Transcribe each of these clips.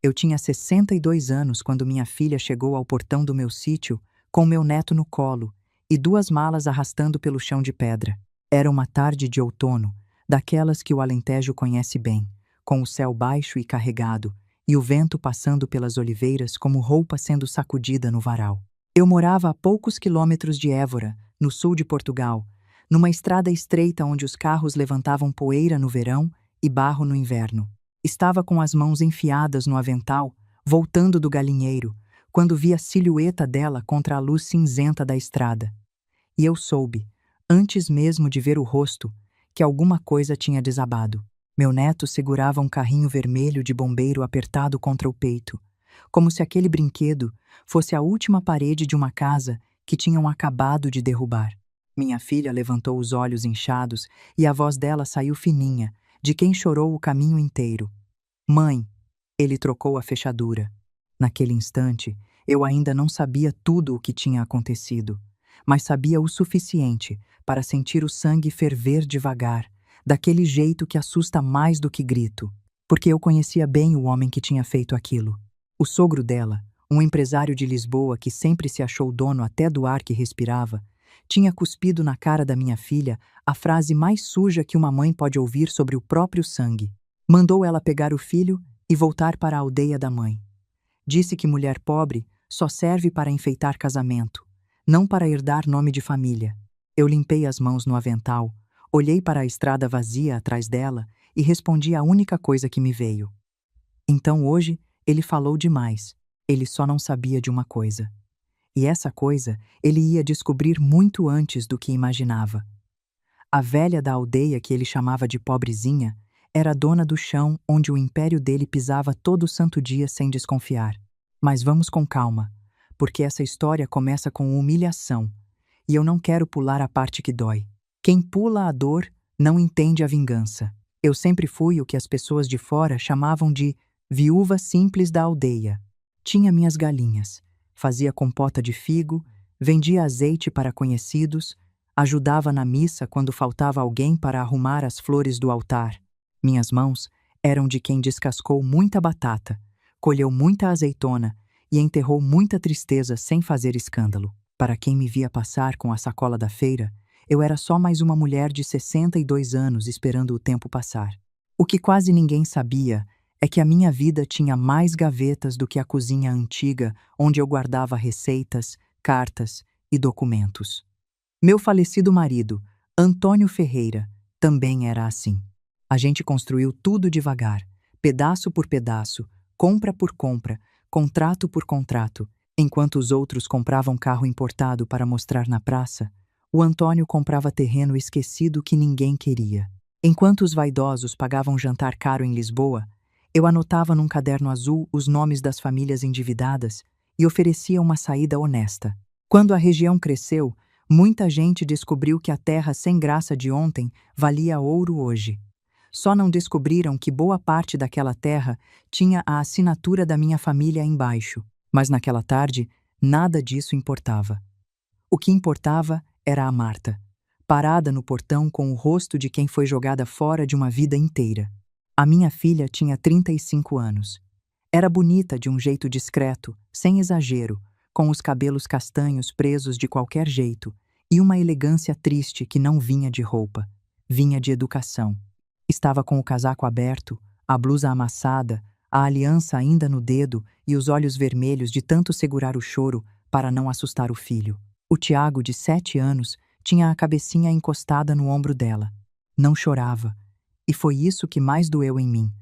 Eu tinha 62 anos quando minha filha chegou ao portão do meu sítio com meu neto no colo e 2 malas arrastando pelo chão de pedra. Era uma tarde de outono, daquelas que o Alentejo conhece bem, com o céu baixo e carregado, e o vento passando pelas oliveiras como roupa sendo sacudida no varal. Eu morava a poucos quilômetros de Évora, no sul de Portugal, numa estrada estreita onde os carros levantavam poeira no verão e barro no inverno. Estava com as mãos enfiadas no avental, voltando do galinheiro, quando vi a silhueta dela contra a luz cinzenta da estrada. E eu soube, antes mesmo de ver o rosto, que alguma coisa tinha desabado. Meu neto segurava um carrinho vermelho de bombeiro apertado contra o peito, como se aquele brinquedo fosse a última parede de uma casa que tinham acabado de derrubar. Minha filha levantou os olhos inchados e a voz dela saiu fininha, de quem chorou o caminho inteiro. Mãe, ele trocou a fechadura. Naquele instante, eu ainda não sabia tudo o que tinha acontecido, mas sabia o suficiente para sentir o sangue ferver devagar, daquele jeito que assusta mais do que grito, porque eu conhecia bem o homem que tinha feito aquilo. O sogro dela, um empresário de Lisboa que sempre se achou dono até do ar que respirava, tinha cuspido na cara da minha filha a frase mais suja que uma mãe pode ouvir sobre o próprio sangue. Mandou ela pegar o filho e voltar para a aldeia da mãe. Disse que mulher pobre só serve para enfeitar casamento, não para herdar nome de família. Eu limpei as mãos no avental, olhei para a estrada vazia atrás dela e respondi a única coisa que me veio. Então hoje ele falou demais, ele só não sabia de uma coisa. E essa coisa ele ia descobrir muito antes do que imaginava. A velha da aldeia que ele chamava de pobrezinha era dona do chão onde o império dele pisava todo santo dia sem desconfiar. Mas vamos com calma, porque essa história começa com humilhação, e eu não quero pular a parte que dói. Quem pula a dor não entende a vingança. Eu sempre fui o que as pessoas de fora chamavam de viúva simples da aldeia. Tinha minhas galinhas, fazia compota de figo, vendia azeite para conhecidos, ajudava na missa quando faltava alguém para arrumar as flores do altar. Minhas mãos eram de quem descascou muita batata, colheu muita azeitona e enterrou muita tristeza sem fazer escândalo. Para quem me via passar com a sacola da feira, eu era só mais uma mulher de 62 anos esperando o tempo passar. O que quase ninguém sabia é que a minha vida tinha mais gavetas do que a cozinha antiga onde eu guardava receitas, cartas e documentos. Meu falecido marido, Antônio Ferreira, também era assim. A gente construiu tudo devagar, pedaço por pedaço, compra por compra, contrato por contrato. Enquanto os outros compravam carro importado para mostrar na praça, o Antônio comprava terreno esquecido que ninguém queria. Enquanto os vaidosos pagavam jantar caro em Lisboa, eu anotava num caderno azul os nomes das famílias endividadas e oferecia uma saída honesta. Quando a região cresceu, muita gente descobriu que a terra sem graça de ontem valia ouro hoje. Só não descobriram que boa parte daquela terra tinha a assinatura da minha família embaixo. Mas naquela tarde, nada disso importava. O que importava era a Marta, parada no portão com o rosto de quem foi jogada fora de uma vida inteira. A minha filha tinha 35 anos. Era bonita de um jeito discreto, sem exagero, com os cabelos castanhos presos de qualquer jeito e uma elegância triste que não vinha de roupa, vinha de educação. Estava com o casaco aberto, a blusa amassada, a aliança ainda no dedo e os olhos vermelhos de tanto segurar o choro para não assustar o filho. O Tiago, de 7 anos, tinha a cabecinha encostada no ombro dela. Não chorava, e foi isso que mais doeu em mim.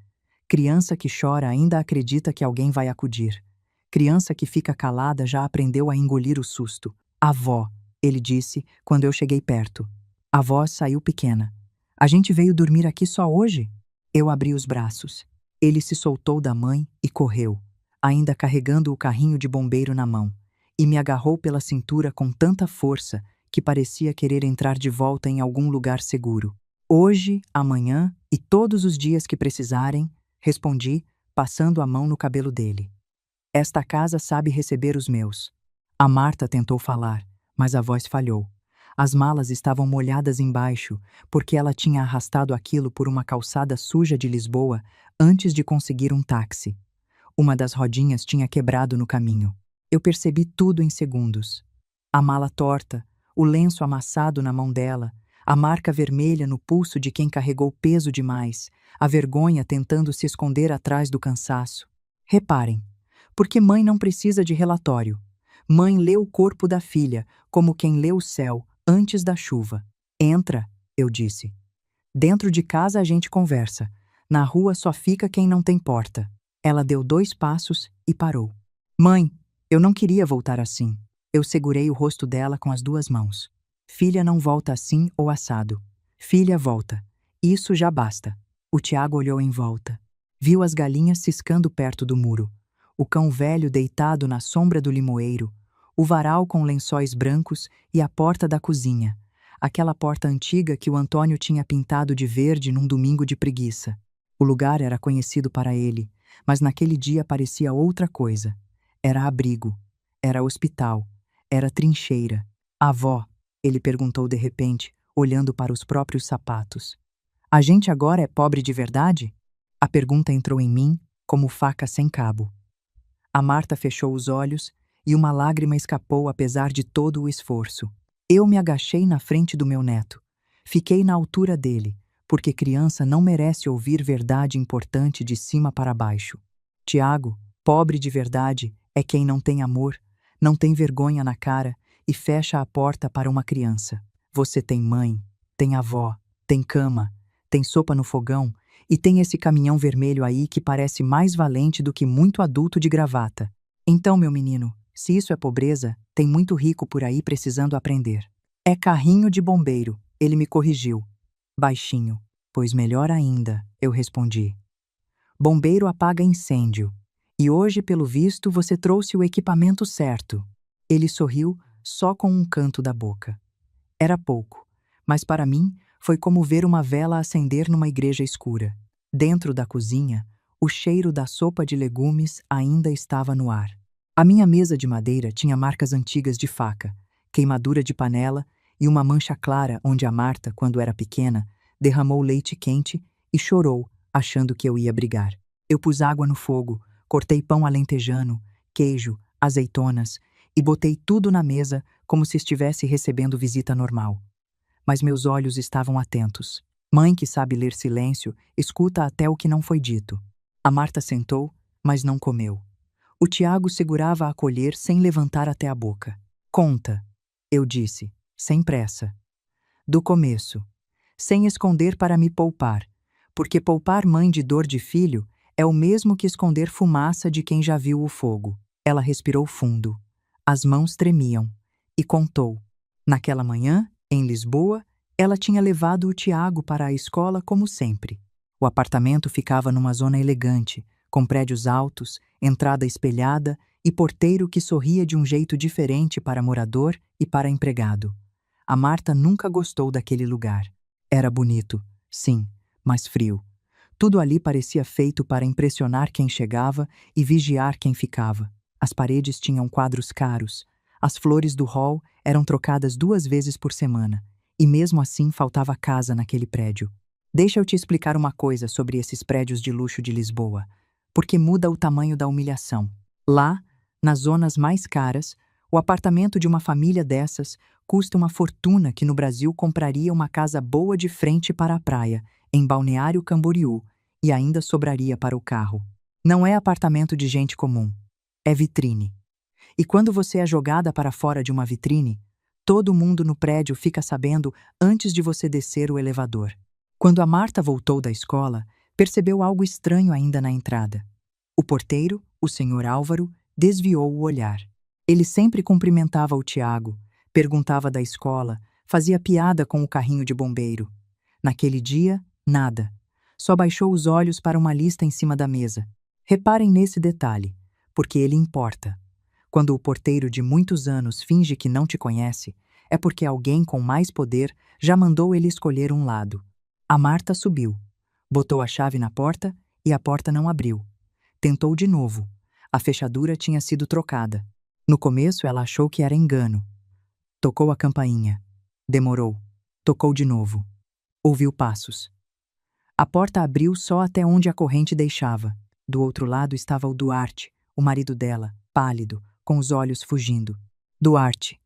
Criança que chora ainda acredita que alguém vai acudir. Criança que fica calada já aprendeu a engolir o susto. Avó, ele disse quando eu cheguei perto. A voz saiu pequena. A gente veio dormir aqui só hoje? Eu abri os braços. Ele se soltou da mãe e correu, ainda carregando o carrinho de bombeiro na mão, e me agarrou pela cintura com tanta força que parecia querer entrar de volta em algum lugar seguro. Hoje, amanhã e todos os dias que precisarem, respondi, passando a mão no cabelo dele. Esta casa sabe receber os meus. A Marta tentou falar, mas a voz falhou. As malas estavam molhadas embaixo, porque ela tinha arrastado aquilo por uma calçada suja de Lisboa antes de conseguir um táxi. Uma das rodinhas tinha quebrado no caminho. Eu percebi tudo em segundos. A mala torta, o lenço amassado na mão dela, a marca vermelha no pulso de quem carregou peso demais, a vergonha tentando se esconder atrás do cansaço. Reparem, porque mãe não precisa de relatório. Mãe lê o corpo da filha, como quem lê o céu, antes da chuva. Entra, eu disse. Dentro de casa a gente conversa. Na rua só fica quem não tem porta. Ela deu 2 passos e parou. Mãe, eu não queria voltar assim. Eu segurei o rosto dela com as 2 mãos. Filha não volta assim ou assado. Filha volta. Isso já basta. O Tiago olhou em volta. Viu as galinhas ciscando perto do muro. O cão velho deitado na sombra do limoeiro. O varal com lençóis brancos e a porta da cozinha. Aquela porta antiga que o Antônio tinha pintado de verde num domingo de preguiça. O lugar era conhecido para ele, mas naquele dia parecia outra coisa. Era abrigo. Era hospital. Era trincheira. Avó, ele perguntou de repente, olhando para os próprios sapatos. A gente agora é pobre de verdade? A pergunta entrou em mim como faca sem cabo. A Marta fechou os olhos e uma lágrima escapou apesar de todo o esforço. Eu me agachei na frente do meu neto. Fiquei na altura dele, porque criança não merece ouvir verdade importante de cima para baixo. Tiago, pobre de verdade, é quem não tem amor, não tem vergonha na cara e fecha a porta para uma criança. Você tem mãe, tem avó, tem cama, tem sopa no fogão e tem esse caminhão vermelho aí que parece mais valente do que muito adulto de gravata. Então, meu menino, se isso é pobreza, tem muito rico por aí precisando aprender. É carrinho de bombeiro, ele me corrigiu. Baixinho. Pois melhor ainda, eu respondi. Bombeiro apaga incêndio. E hoje, pelo visto, você trouxe o equipamento certo. Ele sorriu só com um canto da boca. Era pouco, mas para mim foi como ver uma vela acender numa igreja escura. Dentro da cozinha, o cheiro da sopa de legumes ainda estava no ar. A minha mesa de madeira tinha marcas antigas de faca, queimadura de panela e uma mancha clara onde a Marta, quando era pequena, derramou leite quente e chorou, achando que eu ia brigar. Eu pus água no fogo, cortei pão alentejano, queijo, azeitonas e botei tudo na mesa como se estivesse recebendo visita normal. Mas meus olhos estavam atentos. Mãe que sabe ler silêncio, escuta até o que não foi dito. A Marta sentou, mas não comeu. O Tiago segurava a colher sem levantar até a boca. Conta, eu disse, sem pressa. Do começo. Sem esconder para me poupar, porque poupar mãe de dor de filho é o mesmo que esconder fumaça de quem já viu o fogo. Ela respirou fundo. As mãos tremiam. E contou. Naquela manhã, em Lisboa, ela tinha levado o Tiago para a escola como sempre. O apartamento ficava numa zona elegante, com prédios altos, entrada espelhada e porteiro que sorria de um jeito diferente para morador e para empregado. A Marta nunca gostou daquele lugar. Era bonito, sim, mas frio. Tudo ali parecia feito para impressionar quem chegava e vigiar quem ficava. As paredes tinham quadros caros. As flores do hall eram trocadas 2 vezes por semana. E mesmo assim faltava casa naquele prédio. Deixa eu te explicar uma coisa sobre esses prédios de luxo de Lisboa. Porque muda o tamanho da humilhação. Lá, nas zonas mais caras, o apartamento de uma família dessas custa uma fortuna que no Brasil compraria uma casa boa de frente para a praia, em Balneário Camboriú, e ainda sobraria para o carro. Não é apartamento de gente comum. É vitrine. E quando você é jogada para fora de uma vitrine, todo mundo no prédio fica sabendo antes de você descer o elevador. Quando a Marta voltou da escola, percebeu algo estranho ainda na entrada. O porteiro, o senhor Álvaro, desviou o olhar. Ele sempre cumprimentava o Tiago, perguntava da escola, fazia piada com o carrinho de bombeiro. Naquele dia, nada. Só baixou os olhos para uma lista em cima da mesa. Reparem nesse detalhe, porque ele importa. Quando o porteiro de muitos anos finge que não te conhece, é porque alguém com mais poder já mandou ele escolher um lado. A Marta subiu, botou a chave na porta e a porta não abriu. Tentou de novo. A fechadura tinha sido trocada. No começo ela achou que era engano. Tocou a campainha. Demorou. Tocou de novo. Ouviu passos. A porta abriu só até onde a corrente deixava. Do outro lado estava o Duarte, o marido dela, pálido, com os olhos fugindo. Duarte.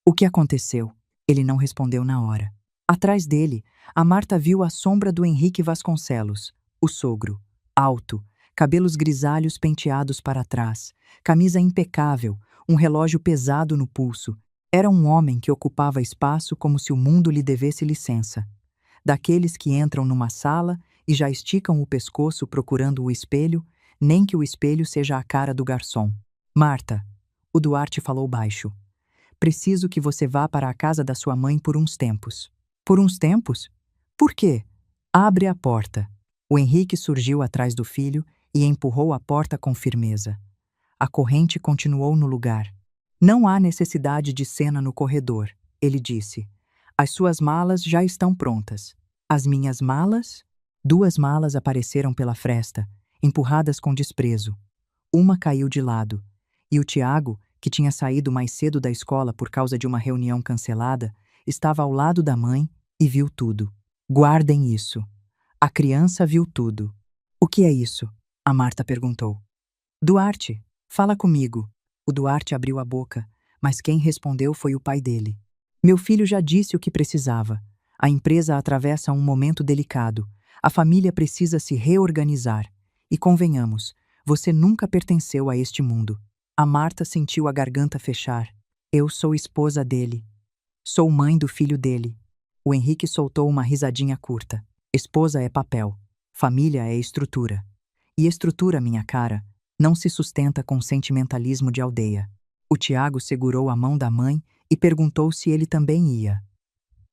O que aconteceu? Ele não respondeu na hora. Atrás dele, a Marta viu a sombra do Henrique Vasconcelos, o sogro. Alto, cabelos grisalhos penteados para trás, camisa impecável, um relógio pesado no pulso. Era um homem que ocupava espaço como se o mundo lhe devesse licença. Daqueles que entram numa sala e já esticam o pescoço procurando o espelho, nem que o espelho seja a cara do garçom. Marta, o Duarte falou baixo. Preciso que você vá para a casa da sua mãe por uns tempos. Por uns tempos? Por quê? Abre a porta. O Henrique surgiu atrás do filho e empurrou a porta com firmeza. A corrente continuou no lugar. Não há necessidade de cena no corredor, ele disse. As suas malas já estão prontas. As minhas malas? 2 malas apareceram pela fresta, empurradas com desprezo. Uma caiu de lado, e o Tiago, que tinha saído mais cedo da escola por causa de uma reunião cancelada, estava ao lado da mãe e viu tudo. Guardem isso. A criança viu tudo. O que é isso? A Marta perguntou. Duarte, fala comigo. O Duarte abriu a boca, mas quem respondeu foi o pai dele. Meu filho já disse o que precisava. A empresa atravessa um momento delicado. A família precisa se reorganizar. E convenhamos, você nunca pertenceu a este mundo. A Marta sentiu a garganta fechar. Eu sou esposa dele. Sou mãe do filho dele. O Henrique soltou uma risadinha curta. Esposa é papel. Família é estrutura. E estrutura, minha cara, não se sustenta com sentimentalismo de aldeia. O Tiago segurou a mão da mãe e perguntou se ele também ia.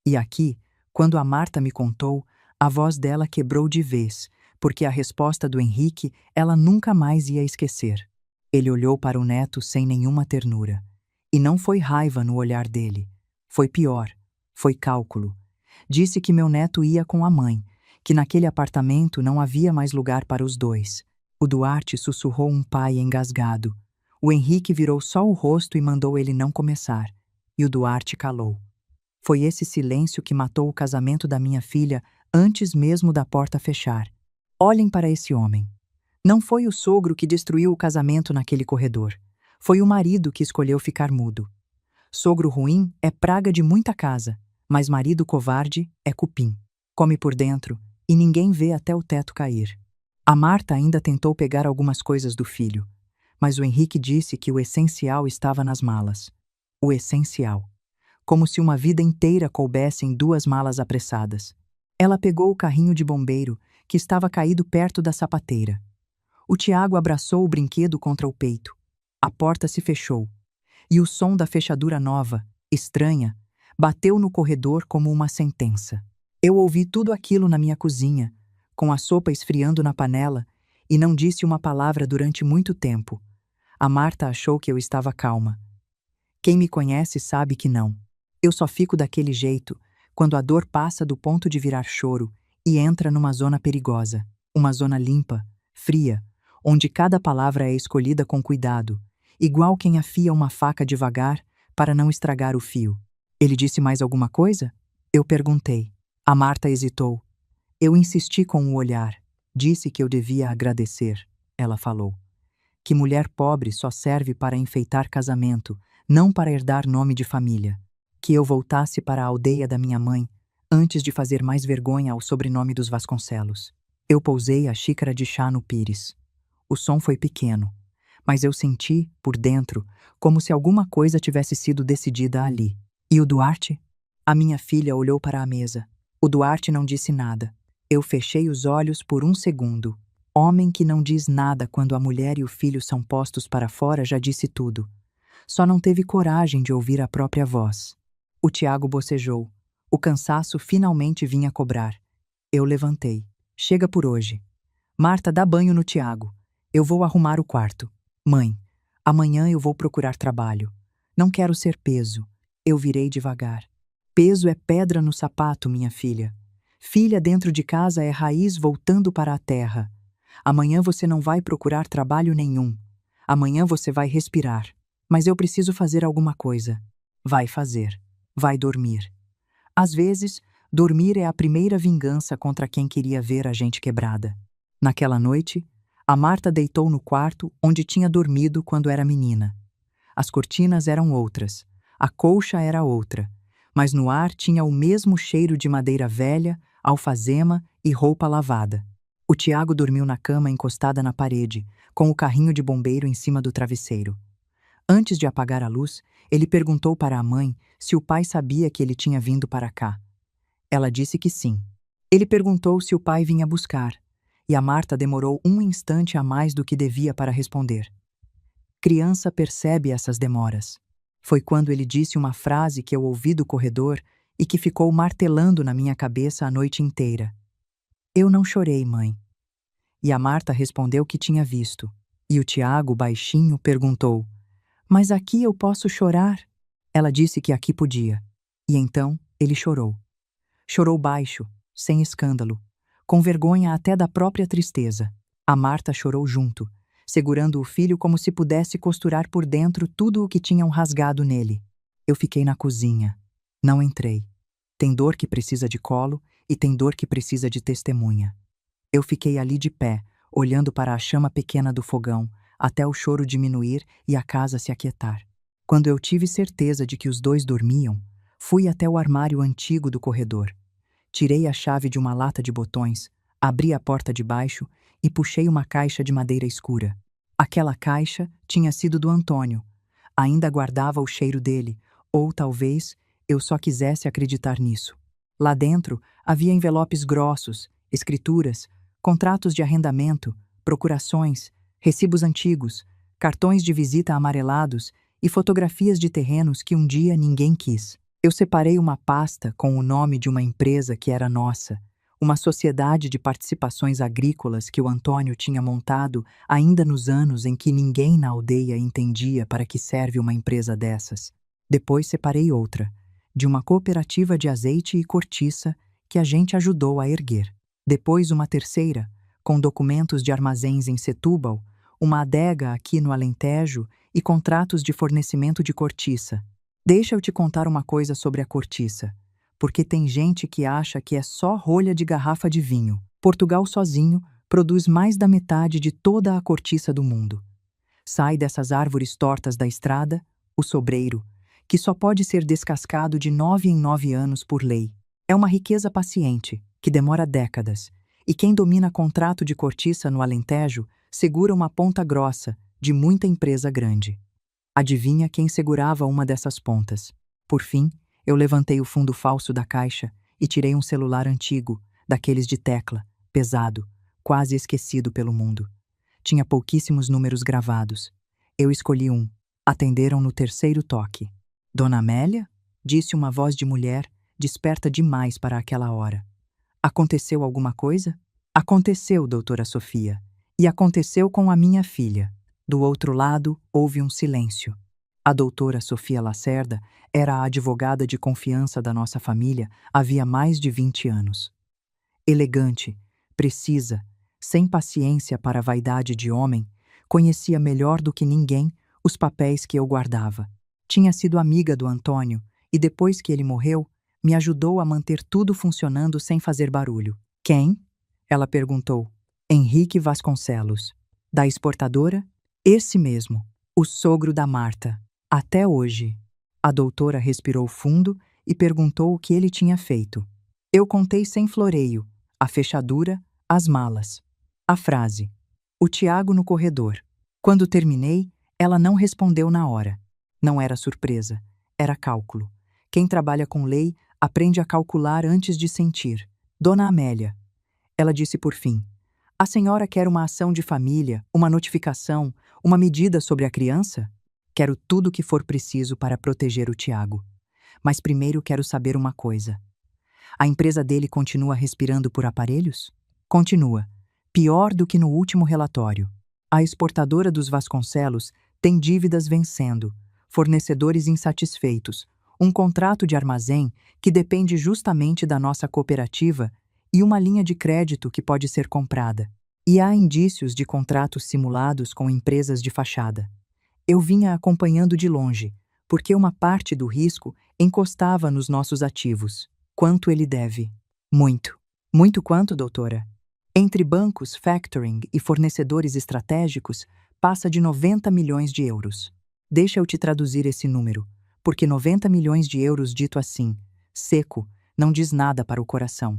E aqui, quando a Marta me contou, a voz dela quebrou de vez, porque a resposta do Henrique ela nunca mais ia esquecer. Ele olhou para o neto sem nenhuma ternura. E não foi raiva no olhar dele. Foi pior. Foi cálculo. Disse que meu neto ia com a mãe, que naquele apartamento não havia mais lugar para os dois. O Duarte sussurrou um pai engasgado. O Henrique virou só o rosto e mandou ele não começar. E o Duarte calou. Foi esse silêncio que matou o casamento da minha filha antes mesmo da porta fechar. Olhem para esse homem. Não foi o sogro que destruiu o casamento naquele corredor. Foi o marido que escolheu ficar mudo. Sogro ruim é praga de muita casa, mas marido covarde é cupim. Come por dentro e ninguém vê até o teto cair. A Marta ainda tentou pegar algumas coisas do filho, mas o Henrique disse que o essencial estava nas malas. O essencial. Como se uma vida inteira coubesse em 2 malas apressadas. Ela pegou o carrinho de bombeiro, que estava caído perto da sapateira. O Tiago abraçou o brinquedo contra o peito. A porta se fechou. E o som da fechadura nova, estranha, bateu no corredor como uma sentença. Eu ouvi tudo aquilo na minha cozinha, com a sopa esfriando na panela, e não disse uma palavra durante muito tempo. A Marta achou que eu estava calma. Quem me conhece sabe que não. Eu só fico daquele jeito, quando a dor passa do ponto de virar choro e entra numa zona perigosa, uma zona limpa, fria, onde cada palavra é escolhida com cuidado, igual quem afia uma faca devagar para não estragar o fio. Ele disse mais alguma coisa? Eu perguntei. A Marta hesitou. Eu insisti com o olhar. Disse que eu devia agradecer, ela falou. Que mulher pobre só serve para enfeitar casamento, não para herdar nome de família. Que eu voltasse para a aldeia da minha mãe, antes de fazer mais vergonha ao sobrenome dos Vasconcelos. Eu pousei a xícara de chá no pires. O som foi pequeno, mas eu senti, por dentro, como se alguma coisa tivesse sido decidida ali. E o Duarte? A minha filha olhou para a mesa. O Duarte não disse nada. Eu fechei os olhos por um segundo. Homem que não diz nada quando a mulher e o filho são postos para fora já disse tudo. Só não teve coragem de ouvir a própria voz. O Tiago bocejou. O cansaço finalmente vinha cobrar. Eu levantei. Chega por hoje. Marta, dá banho no Tiago. Eu vou arrumar o quarto. Mãe, amanhã eu vou procurar trabalho. Não quero ser peso. Eu virei devagar. Peso é pedra no sapato, minha filha. Filha dentro de casa é raiz voltando para a terra. Amanhã você não vai procurar trabalho nenhum. Amanhã você vai respirar. Mas eu preciso fazer alguma coisa. Vai fazer. Vai dormir. Às vezes, dormir é a primeira vingança contra quem queria ver a gente quebrada. Naquela noite, A Marta deitou no quarto onde tinha dormido quando era menina. As cortinas eram outras, a colcha era outra, mas no ar tinha o mesmo cheiro de madeira velha, alfazema e roupa lavada. O Tiago dormiu na cama encostada na parede, com o carrinho de bombeiro em cima do travesseiro. Antes de apagar a luz, ele perguntou para a mãe se o pai sabia que ele tinha vindo para cá. Ela disse que sim. Ele perguntou se o pai vinha buscar, e a Marta demorou um instante a mais do que devia para responder. Criança percebe essas demoras. Foi quando ele disse uma frase que eu ouvi do corredor e que ficou martelando na minha cabeça a noite inteira. Eu não chorei, mãe. E a Marta respondeu que tinha visto. E o Tiago, baixinho, perguntou: Mas aqui eu posso chorar? Ela disse que aqui podia. E então ele chorou. Chorou baixo, sem escândalo, com vergonha até da própria tristeza. A Marta chorou junto, segurando o filho como se pudesse costurar por dentro tudo o que tinham rasgado nele. Eu fiquei na cozinha. Não entrei. Tem dor que precisa de colo e tem dor que precisa de testemunha. Eu fiquei ali de pé, olhando para a chama pequena do fogão, até o choro diminuir e a casa se aquietar. Quando eu tive certeza de que os dois dormiam, fui até o armário antigo do corredor. Tirei a chave de uma lata de botões, abri a porta de baixo e puxei uma caixa de madeira escura. Aquela caixa tinha sido do Antônio. Ainda guardava o cheiro dele, ou talvez eu só quisesse acreditar nisso. Lá dentro havia envelopes grossos, escrituras, contratos de arrendamento, procurações, recibos antigos, cartões de visita amarelados e fotografias de terrenos que um dia ninguém quis. Eu separei uma pasta com o nome de uma empresa que era nossa, uma sociedade de participações agrícolas que o Antônio tinha montado ainda nos anos em que ninguém na aldeia entendia para que serve uma empresa dessas. Depois separei outra, de uma cooperativa de azeite e cortiça que a gente ajudou a erguer. Depois uma terceira, com documentos de armazéns em Setúbal, uma adega aqui no Alentejo e contratos de fornecimento de cortiça. Deixa eu te contar uma coisa sobre a cortiça, porque tem gente que acha que é só rolha de garrafa de vinho. Portugal sozinho produz mais da metade de toda a cortiça do mundo. Sai dessas árvores tortas da estrada, o sobreiro, que só pode ser descascado de 9 em 9 anos por lei. É uma riqueza paciente, que demora décadas, e quem domina contrato de cortiça no Alentejo segura uma ponta grossa de muita empresa grande. Adivinha quem segurava uma dessas pontas? Por fim, eu levantei o fundo falso da caixa e tirei um celular antigo, daqueles de tecla, pesado, quase esquecido pelo mundo. Tinha pouquíssimos números gravados. Eu escolhi um. Atenderam no terceiro toque. Dona Amélia? Disse uma voz de mulher, desperta demais para aquela hora. Aconteceu alguma coisa? Aconteceu, doutora Sofia. E aconteceu com a minha filha. Do outro lado, houve um silêncio. A doutora Sofia Lacerda era a advogada de confiança da nossa família havia mais de 20 anos. Elegante, precisa, sem paciência para a vaidade de homem, conhecia melhor do que ninguém os papéis que eu guardava. Tinha sido amiga do Antônio e depois que ele morreu, me ajudou a manter tudo funcionando sem fazer barulho. Quem? Ela perguntou. Henrique Vasconcelos. Da exportadora? Esse mesmo, o sogro da Marta. Até hoje. A doutora respirou fundo e perguntou o que ele tinha feito. Eu contei sem floreio, a fechadura, as malas. A frase. O Tiago no corredor. Quando terminei, ela não respondeu na hora. Não era surpresa, era cálculo. Quem trabalha com lei aprende a calcular antes de sentir. Dona Amélia. Ela disse por fim. A senhora quer uma ação de família, uma notificação, uma medida sobre a criança? Quero tudo o que for preciso para proteger o Tiago. Mas primeiro quero saber uma coisa. A empresa dele continua respirando por aparelhos? Continua. Pior do que no último relatório. A exportadora dos Vasconcelos tem dívidas vencendo, fornecedores insatisfeitos, um contrato de armazém que depende justamente da nossa cooperativa e uma linha de crédito que pode ser comprada. E há indícios de contratos simulados com empresas de fachada. Eu vinha acompanhando de longe, porque uma parte do risco encostava nos nossos ativos. Quanto ele deve? Muito. Muito quanto, doutora? Entre bancos, factoring e fornecedores estratégicos, passa de 90 milhões de euros. Deixa eu te traduzir esse número, porque 90 milhões de euros dito assim, seco, não diz nada para o coração.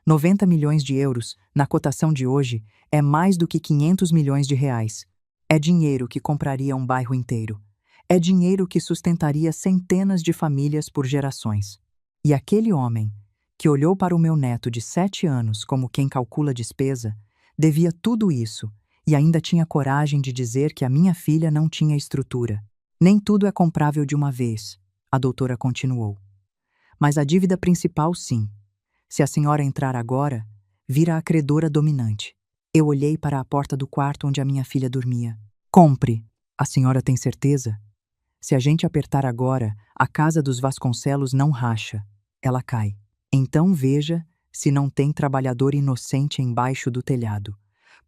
90 milhões de euros, na cotação de hoje, é mais do que 500 milhões de reais. É dinheiro que compraria um bairro inteiro. É dinheiro que sustentaria centenas de famílias por gerações. E aquele homem, que olhou para o meu neto de 7 anos como quem calcula despesa, devia tudo isso e ainda tinha coragem de dizer que a minha filha não tinha estrutura. Nem tudo é comprável de uma vez, a doutora continuou. Mas a dívida principal, sim. Se a senhora entrar agora, vira a credora dominante. Eu olhei para a porta do quarto onde a minha filha dormia. Compre. A senhora tem certeza? Se a gente apertar agora, a casa dos Vasconcelos não racha. Ela cai. Então veja se não tem trabalhador inocente embaixo do telhado.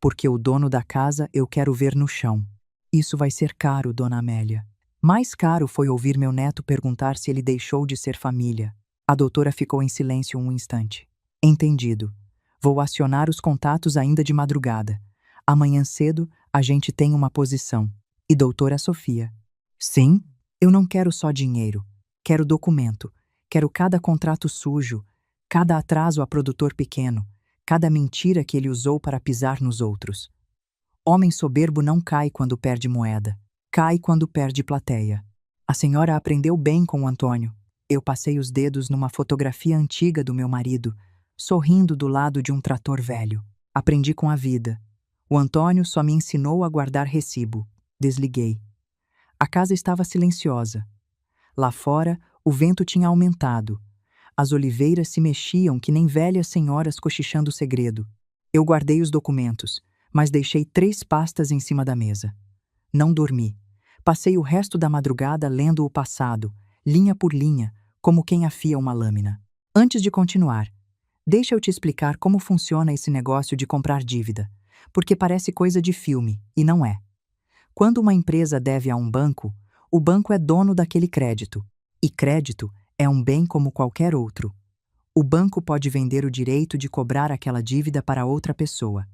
Porque o dono da casa eu quero ver no chão. Isso vai ser caro, dona Amélia. Mais caro foi ouvir meu neto perguntar se ele deixou de ser família. A doutora ficou em silêncio um instante. Entendido. Vou acionar os contatos ainda de madrugada. Amanhã cedo a gente tem uma posição. E doutora Sofia? Sim? Eu não quero só dinheiro. Quero documento. Quero cada contrato sujo, cada atraso a produtor pequeno, cada mentira que ele usou para pisar nos outros. Homem soberbo não cai quando perde moeda. Cai quando perde plateia. A senhora aprendeu bem com o Antônio. Eu passei os dedos numa fotografia antiga do meu marido, sorrindo do lado de um trator velho. Aprendi com a vida. O Antônio só me ensinou a guardar recibo. Desliguei. A casa estava silenciosa. Lá fora, o vento tinha aumentado. As oliveiras se mexiam que nem velhas senhoras cochichando segredo. Eu guardei os documentos, mas deixei 3 pastas em cima da mesa. Não dormi. Passei o resto da madrugada lendo o passado, linha por linha, como quem afia uma lâmina. Antes de continuar, deixa eu te explicar como funciona esse negócio de comprar dívida, porque parece coisa de filme, e não é. Quando uma empresa deve a um banco, o banco é dono daquele crédito, e crédito é um bem como qualquer outro. O banco pode vender o direito de cobrar aquela dívida para outra pessoa.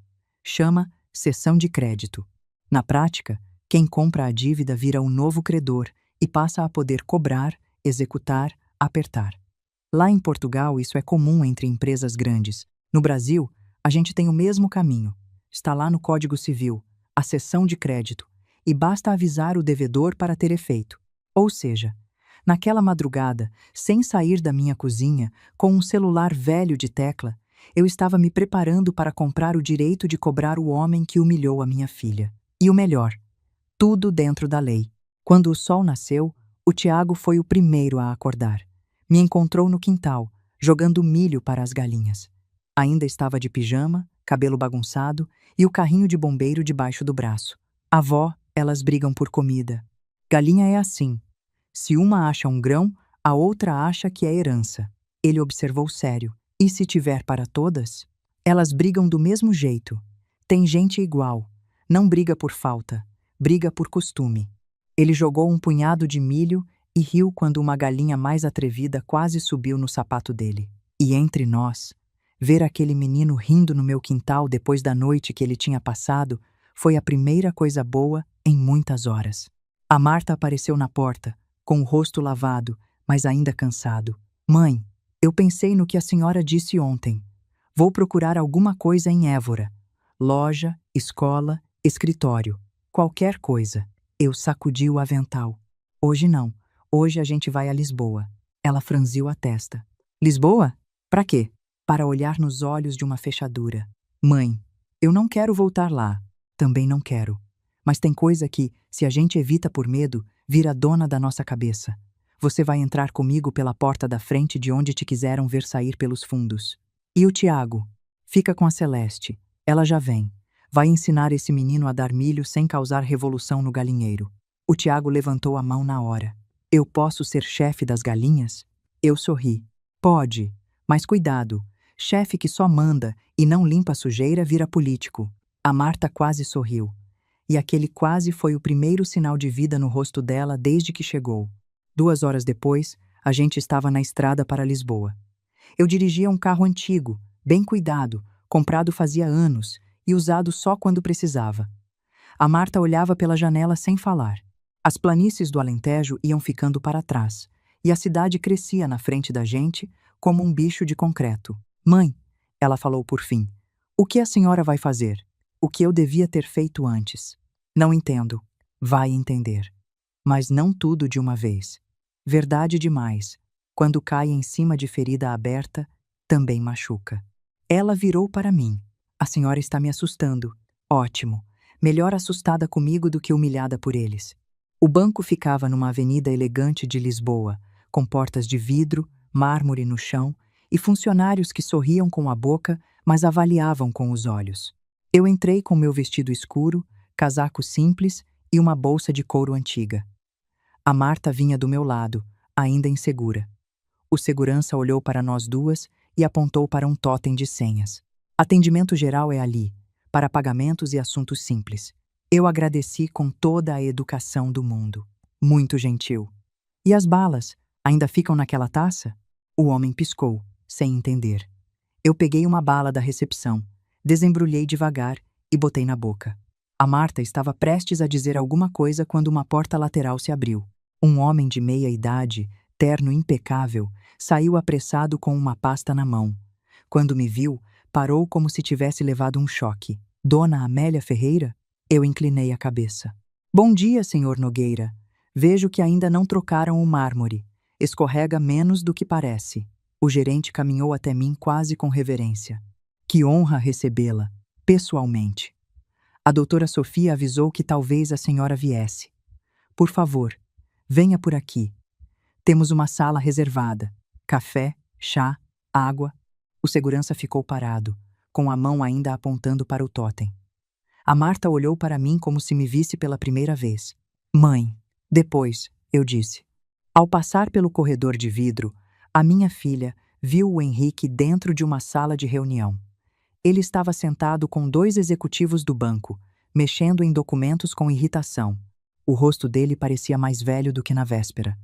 Chama cessão de crédito. Na prática, quem compra a dívida vira um novo credor e passa a poder cobrar, executar, apertar. Lá em Portugal, isso é comum entre empresas grandes. No Brasil, a gente tem o mesmo caminho. Está lá no Código Civil, a cessão de crédito, e basta avisar o devedor para ter efeito. Ou seja, naquela madrugada, sem sair da minha cozinha, com um celular velho de tecla, eu estava me preparando para comprar o direito de cobrar o homem que humilhou a minha filha. E o melhor, tudo dentro da lei. Quando o sol nasceu, o Tiago foi o primeiro a acordar. Me encontrou no quintal, jogando milho para as galinhas. Ainda estava de pijama, cabelo bagunçado e o carrinho de bombeiro debaixo do braço. Avó, elas brigam por comida. Galinha é assim. Se uma acha um grão, a outra acha que é herança. Ele observou sério. E se tiver para todas? Elas brigam do mesmo jeito. Tem gente igual. Não briga por falta, briga por costume. Ele jogou um punhado de milho e riu quando uma galinha mais atrevida quase subiu no sapato dele. E entre nós, ver aquele menino rindo no meu quintal depois da noite que ele tinha passado foi a primeira coisa boa em muitas horas. A Marta apareceu na porta, com o rosto lavado, mas ainda cansado. Mãe, eu pensei no que a senhora disse ontem. Vou procurar alguma coisa em Évora. Loja, escola, escritório. Qualquer coisa. Eu sacudi o avental. Hoje não. Hoje a gente vai a Lisboa. Ela franziu a testa. Lisboa? Para quê? Para olhar nos olhos de uma fechadura. Mãe, eu não quero voltar lá. Também não quero. Mas tem coisa que, se a gente evita por medo, vira dona da nossa cabeça. Você vai entrar comigo pela porta da frente de onde te quiseram ver sair pelos fundos. E o Tiago? Fica com a Celeste. Ela já vem. Vai ensinar esse menino a dar milho sem causar revolução no galinheiro. O Tiago levantou a mão na hora. Eu posso ser chefe das galinhas? Eu sorri. Pode, mas cuidado. Chefe que só manda e não limpa a sujeira vira político. A Marta quase sorriu. E aquele quase foi o primeiro sinal de vida no rosto dela desde que chegou. 2 horas depois, a gente estava na estrada para Lisboa. Eu dirigia um carro antigo, bem cuidado, comprado fazia anos e usado só quando precisava. A Marta olhava pela janela sem falar. As planícies do Alentejo iam ficando para trás, e a cidade crescia na frente da gente como um bicho de concreto. Mãe, ela falou por fim, o que a senhora vai fazer? O que eu devia ter feito antes? Não entendo. Vai entender. Mas não tudo de uma vez. Verdade demais. Quando cai em cima de ferida aberta, também machuca. Ela virou para mim. A senhora está me assustando. Ótimo. Melhor assustada comigo do que humilhada por eles. O banco ficava numa avenida elegante de Lisboa, com portas de vidro, mármore no chão e funcionários que sorriam com a boca, mas avaliavam com os olhos. Eu entrei com meu vestido escuro, casaco simples e uma bolsa de couro antiga. A Marta vinha do meu lado, ainda insegura. O segurança olhou para nós duas e apontou para um totem de senhas. Atendimento geral é ali, para pagamentos e assuntos simples. Eu agradeci com toda a educação do mundo. Muito gentil. E as balas? Ainda ficam naquela taça? O homem piscou, sem entender. Eu peguei uma bala da recepção, desembrulhei devagar e botei na boca. A Marta estava prestes a dizer alguma coisa quando uma porta lateral se abriu. Um homem de meia idade, terno impecável, saiu apressado com uma pasta na mão. Quando me viu, parou como se tivesse levado um choque. Dona Amélia Ferreira? Eu inclinei a cabeça. Bom dia, senhor Nogueira. Vejo que ainda não trocaram o mármore. Escorrega menos do que parece. O gerente caminhou até mim quase com reverência. Que honra recebê-la, pessoalmente. A doutora Sofia avisou que talvez a senhora viesse. Por favor, venha por aqui. Temos uma sala reservada. Café, chá, água. O segurança ficou parado, com a mão ainda apontando para o totem. A Marta olhou para mim como se me visse pela primeira vez. Mãe, depois, eu disse. Ao passar pelo corredor de vidro, a minha filha viu o Henrique dentro de uma sala de reunião. Ele estava sentado com 2 executivos do banco, mexendo em documentos com irritação. O rosto dele parecia mais velho do que na véspera.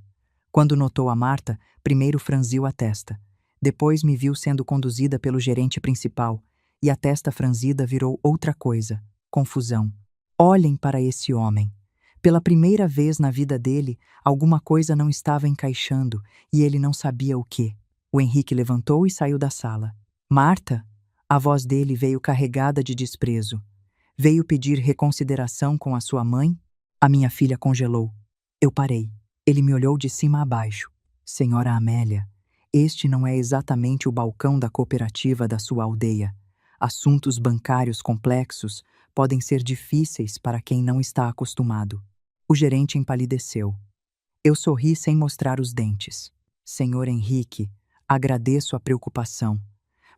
Quando notou a Marta, primeiro franziu a testa. Depois me viu sendo conduzida pelo gerente principal, e a testa franzida virou outra coisa, confusão. Olhem para esse homem. Pela primeira vez na vida dele, alguma coisa não estava encaixando, e ele não sabia o quê. O Henrique levantou e saiu da sala. Marta? A voz dele veio carregada de desprezo. Veio pedir reconsideração com a sua mãe? A minha filha congelou. Eu parei. Ele me olhou de cima a baixo. Senhora Amélia, este não é exatamente o balcão da cooperativa da sua aldeia. Assuntos bancários complexos podem ser difíceis para quem não está acostumado. O gerente empalideceu. Eu sorri sem mostrar os dentes. Senhor Henrique, agradeço a preocupação,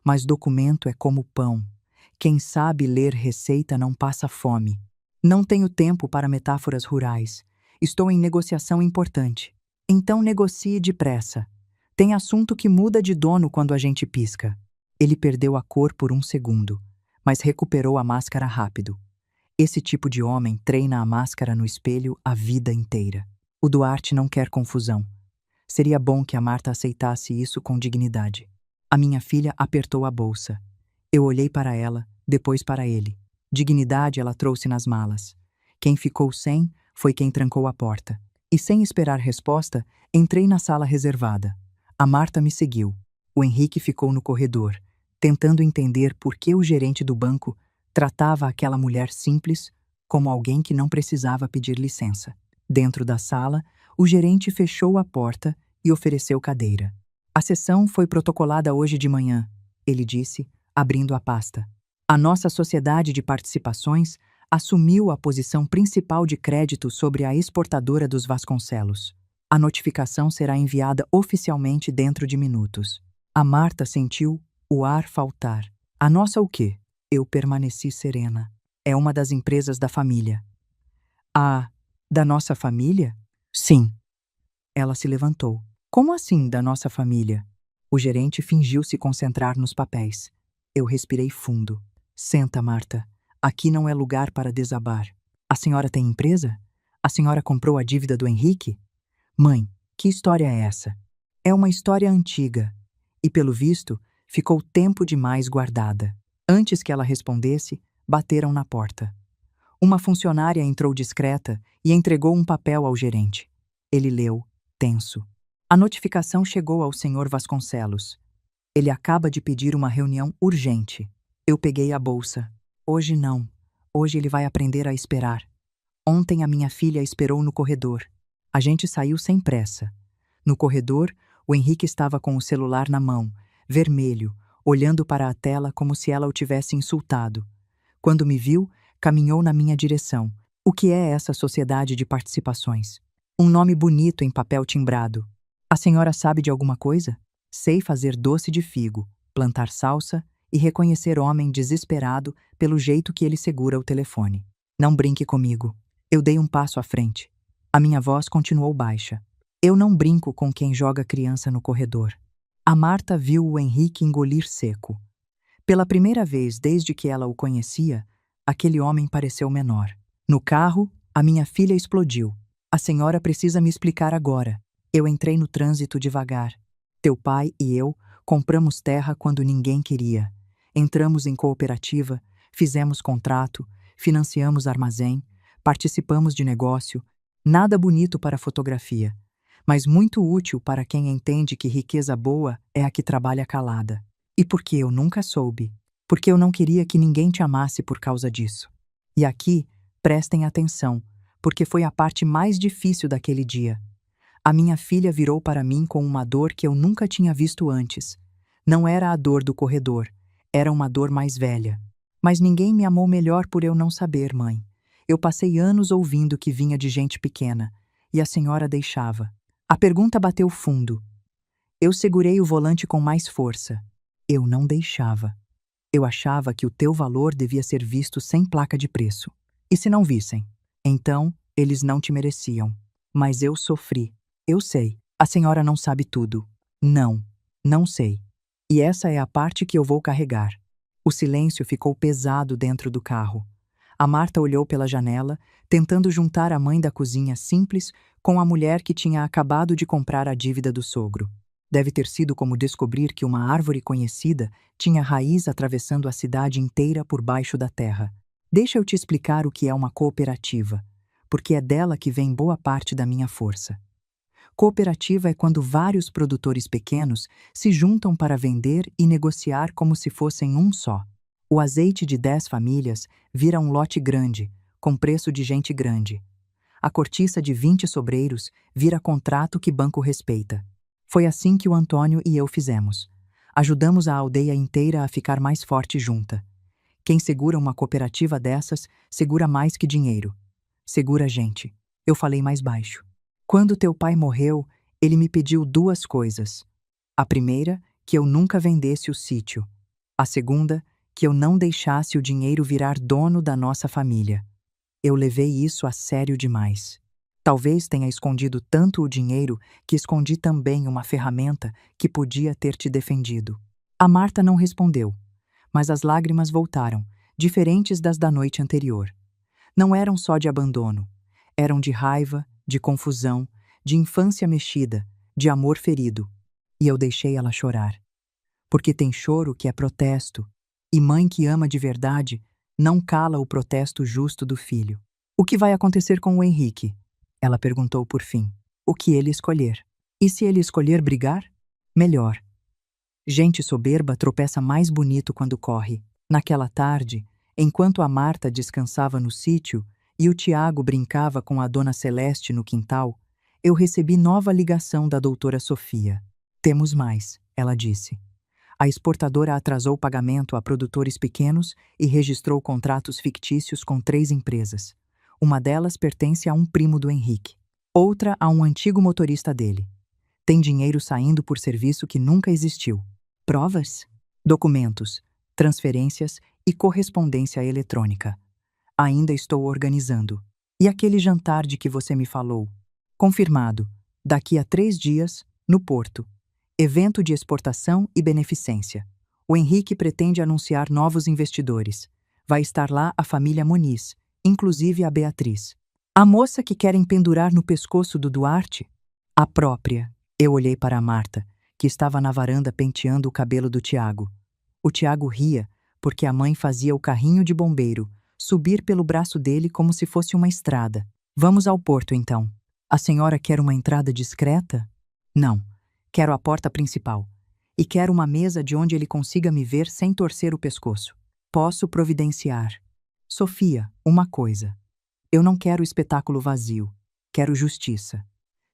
mas documento é como pão. Quem sabe ler receita não passa fome. Não tenho tempo para metáforas rurais. Estou em negociação importante. Então negocie depressa. Tem assunto que muda de dono quando a gente pisca. Ele perdeu a cor por um segundo, mas recuperou a máscara rápido. Esse tipo de homem treina a máscara no espelho a vida inteira. O Duarte não quer confusão. Seria bom que a Marta aceitasse isso com dignidade. A minha filha apertou a bolsa. Eu olhei para ela, depois para ele. Dignidade ela trouxe nas malas. Quem ficou sem foi quem trancou a porta. E sem esperar resposta, entrei na sala reservada. A Marta me seguiu. O Henrique ficou no corredor, tentando entender por que o gerente do banco tratava aquela mulher simples como alguém que não precisava pedir licença. Dentro da sala, o gerente fechou a porta e ofereceu cadeira. A sessão foi protocolada hoje de manhã, ele disse, abrindo a pasta. A nossa sociedade de participações assumiu a posição principal de crédito sobre a exportadora dos Vasconcelos. A notificação será enviada oficialmente dentro de minutos. A Marta sentiu o ar faltar. A nossa o quê? Eu permaneci serena. É uma das empresas da família. Ah, da nossa família? Sim. Ela se levantou. Como assim, da nossa família? O gerente fingiu se concentrar nos papéis. Eu respirei fundo. Senta, Marta. Aqui não é lugar para desabar. A senhora tem empresa? A senhora comprou a dívida do Henrique? Mãe, que história é essa? É uma história antiga. E, pelo visto, ficou tempo demais guardada. Antes que ela respondesse, bateram na porta. Uma funcionária entrou discreta e entregou um papel ao gerente. Ele leu, tenso. A notificação chegou ao Sr. Vasconcelos. Ele acaba de pedir uma reunião urgente. Eu peguei a bolsa. Hoje não. Hoje ele vai aprender a esperar. Ontem a minha filha esperou no corredor. A gente saiu sem pressa. No corredor, o Henrique estava com o celular na mão, vermelho, olhando para a tela como se ela o tivesse insultado. Quando me viu, caminhou na minha direção. O que é essa sociedade de participações? Um nome bonito em papel timbrado. A senhora sabe de alguma coisa? Sei fazer doce de figo, plantar salsa e reconhecer homem desesperado pelo jeito que ele segura o telefone. Não brinque comigo. Eu dei um passo à frente. A minha voz continuou baixa. Eu não brinco com quem joga criança no corredor. A Marta viu o Henrique engolir seco. Pela primeira vez desde que ela o conhecia, aquele homem pareceu menor. No carro, a minha filha explodiu. A senhora precisa me explicar agora. Eu entrei no trânsito devagar. Teu pai e eu compramos terra quando ninguém queria. Entramos em cooperativa, fizemos contrato, financiamos armazém, participamos de negócio. Nada bonito para fotografia, mas muito útil para quem entende que riqueza boa é a que trabalha calada. E porque eu nunca soube, porque eu não queria que ninguém te amasse por causa disso. E aqui, prestem atenção, porque foi a parte mais difícil daquele dia. A minha filha virou para mim com uma dor que eu nunca tinha visto antes. Não era a dor do corredor, era uma dor mais velha. Mas ninguém me amou melhor por eu não saber, mãe. Eu passei anos ouvindo que vinha de gente pequena, e a senhora deixava. A pergunta bateu fundo. Eu segurei o volante com mais força. Eu não deixava. Eu achava que o teu valor devia ser visto sem placa de preço. E se não vissem? Então, eles não te mereciam. Mas eu sofri. Eu sei. A senhora não sabe tudo. Não, não sei. E essa é a parte que eu vou carregar. O silêncio ficou pesado dentro do carro. A Marta olhou pela janela, tentando juntar a mãe da cozinha simples com a mulher que tinha acabado de comprar a dívida do sogro. Deve ter sido como descobrir que uma árvore conhecida tinha raiz atravessando a cidade inteira por baixo da terra. Deixa eu te explicar o que é uma cooperativa, porque é dela que vem boa parte da minha força. Cooperativa é quando vários produtores pequenos se juntam para vender e negociar como se fossem um só. O azeite de 10 famílias vira um lote grande, com preço de gente grande. A cortiça de 20 sobreiros vira contrato que banco respeita. Foi assim que o Antônio e eu fizemos. Ajudamos a aldeia inteira a ficar mais forte junta. Quem segura uma cooperativa dessas, segura mais que dinheiro. Segura gente. Eu falei mais baixo. Quando teu pai morreu, ele me pediu 2 coisas. A primeira, que eu nunca vendesse o sítio. A segunda, que eu não deixasse o dinheiro virar dono da nossa família. Eu levei isso a sério demais. Talvez tenha escondido tanto o dinheiro que escondi também uma ferramenta que podia ter te defendido. A Marta não respondeu, mas as lágrimas voltaram, diferentes das da noite anterior. Não eram só de abandono, eram de raiva, de confusão, de infância mexida, de amor ferido. E eu deixei ela chorar. Porque tem choro que é protesto, e mãe que ama de verdade não cala o protesto justo do filho. O que vai acontecer com o Henrique? Ela perguntou por fim. O que ele escolher. E se ele escolher brigar? Melhor. Gente soberba tropeça mais bonito quando corre. Naquela tarde, enquanto a Marta descansava no sítio e o Tiago brincava com a Dona Celeste no quintal, eu recebi nova ligação da doutora Sofia. Temos mais, ela disse. A exportadora atrasou o pagamento a produtores pequenos e registrou contratos fictícios com 3 empresas. Uma delas pertence a um primo do Henrique. Outra a um antigo motorista dele. Tem dinheiro saindo por serviço que nunca existiu. Provas? Documentos, transferências e correspondência eletrônica. Ainda estou organizando. E aquele jantar de que você me falou? Confirmado. Daqui a 3 dias, no Porto. Evento de exportação e beneficência. O Henrique pretende anunciar novos investidores. Vai estar lá a família Muniz, inclusive a Beatriz. A moça que querem pendurar no pescoço do Duarte? A própria. Eu olhei para a Marta, que estava na varanda penteando o cabelo do Tiago. O Tiago ria, porque a mãe fazia o carrinho de bombeiro subir pelo braço dele como se fosse uma estrada. Vamos ao porto, então. A senhora quer uma entrada discreta? Não. Quero a porta principal. E quero uma mesa de onde ele consiga me ver sem torcer o pescoço. Posso providenciar. Sofia, uma coisa. Eu não quero espetáculo vazio. Quero justiça.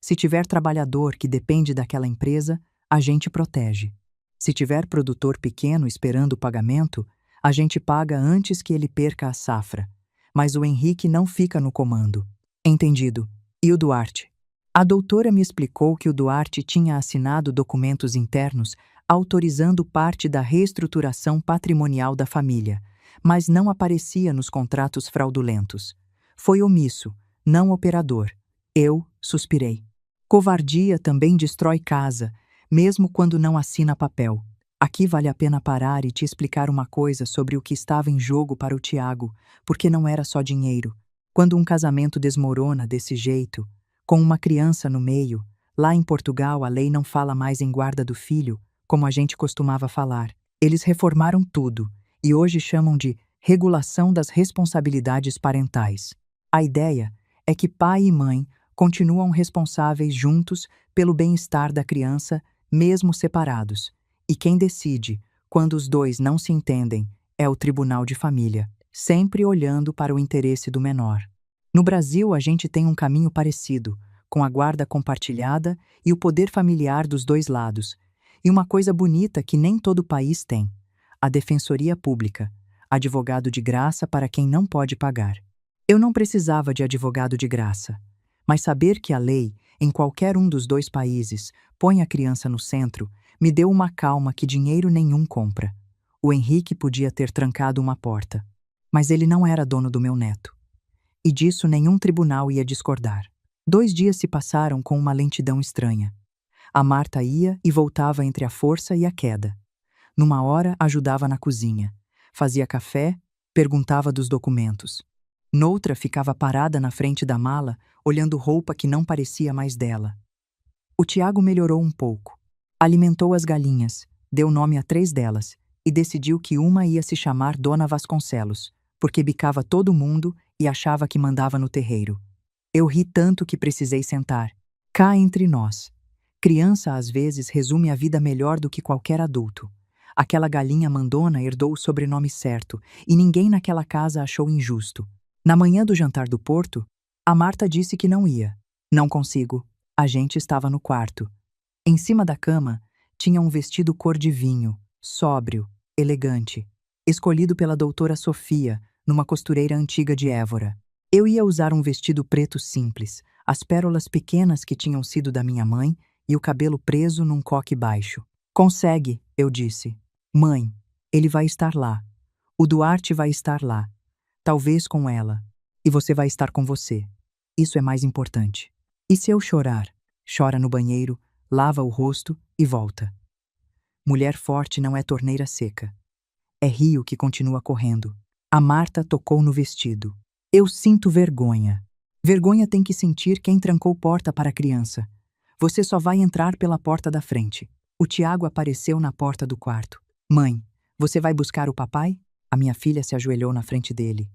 Se tiver trabalhador que depende daquela empresa, a gente protege. Se tiver produtor pequeno esperando o pagamento, a gente paga antes que ele perca a safra. Mas o Henrique não fica no comando. Entendido. E o Duarte? A doutora me explicou que o Duarte tinha assinado documentos internos autorizando parte da reestruturação patrimonial da família, mas não aparecia nos contratos fraudulentos. Foi omisso, não operador. Eu suspirei. Covardia também destrói casa, mesmo quando não assina papel. Aqui vale a pena parar e te explicar uma coisa sobre o que estava em jogo para o Tiago, porque não era só dinheiro. Quando um casamento desmorona desse jeito, com uma criança no meio, lá em Portugal a lei não fala mais em guarda do filho, como a gente costumava falar. Eles reformaram tudo e hoje chamam de regulação das responsabilidades parentais. A ideia é que pai e mãe continuam responsáveis juntos pelo bem-estar da criança, mesmo separados. E quem decide, quando os dois não se entendem, é o tribunal de família, sempre olhando para o interesse do menor. No Brasil, a gente tem um caminho parecido, com a guarda compartilhada e o poder familiar dos dois lados. E uma coisa bonita que nem todo país tem: a defensoria pública, advogado de graça para quem não pode pagar. Eu não precisava de advogado de graça, mas saber que a lei, em qualquer um dos dois países, põe a criança no centro, me deu uma calma que dinheiro nenhum compra. O Henrique podia ter trancado uma porta, mas ele não era dono do meu neto. E disso nenhum tribunal ia discordar. 2 dias se passaram com uma lentidão estranha. A Marta ia e voltava entre a força e a queda. Numa hora, ajudava na cozinha. Fazia café, perguntava dos documentos. Noutra, ficava parada na frente da mala, olhando roupa que não parecia mais dela. O Tiago melhorou um pouco. Alimentou as galinhas, deu nome a 3 delas, e decidiu que uma ia se chamar Dona Vasconcelos, porque bicava todo mundo e achava que mandava no terreiro. Eu ri tanto que precisei sentar. Cá entre nós. Criança às vezes resume a vida melhor do que qualquer adulto. Aquela galinha mandona herdou o sobrenome certo, e ninguém naquela casa achou injusto. Na manhã do jantar do Porto, a Marta disse que não ia. Não consigo. A gente estava no quarto. Em cima da cama, tinha um vestido cor de vinho, sóbrio, elegante, escolhido pela doutora Sofia, numa costureira antiga de Évora. Eu ia usar um vestido preto simples, as pérolas pequenas que tinham sido da minha mãe e o cabelo preso num coque baixo. Consegue, eu disse. Mãe, ele vai estar lá. O Duarte vai estar lá. Talvez com ela. E você vai estar com você. Isso é mais importante. E se eu chorar? Chora no banheiro, lava o rosto e volta. Mulher forte não é torneira seca. É rio que continua correndo. A Marta tocou no vestido. Eu sinto vergonha. Vergonha tem que sentir quem trancou porta para a criança. Você só vai entrar pela porta da frente. O Tiago apareceu na porta do quarto. Mãe, você vai buscar o papai? A minha filha se ajoelhou na frente dele.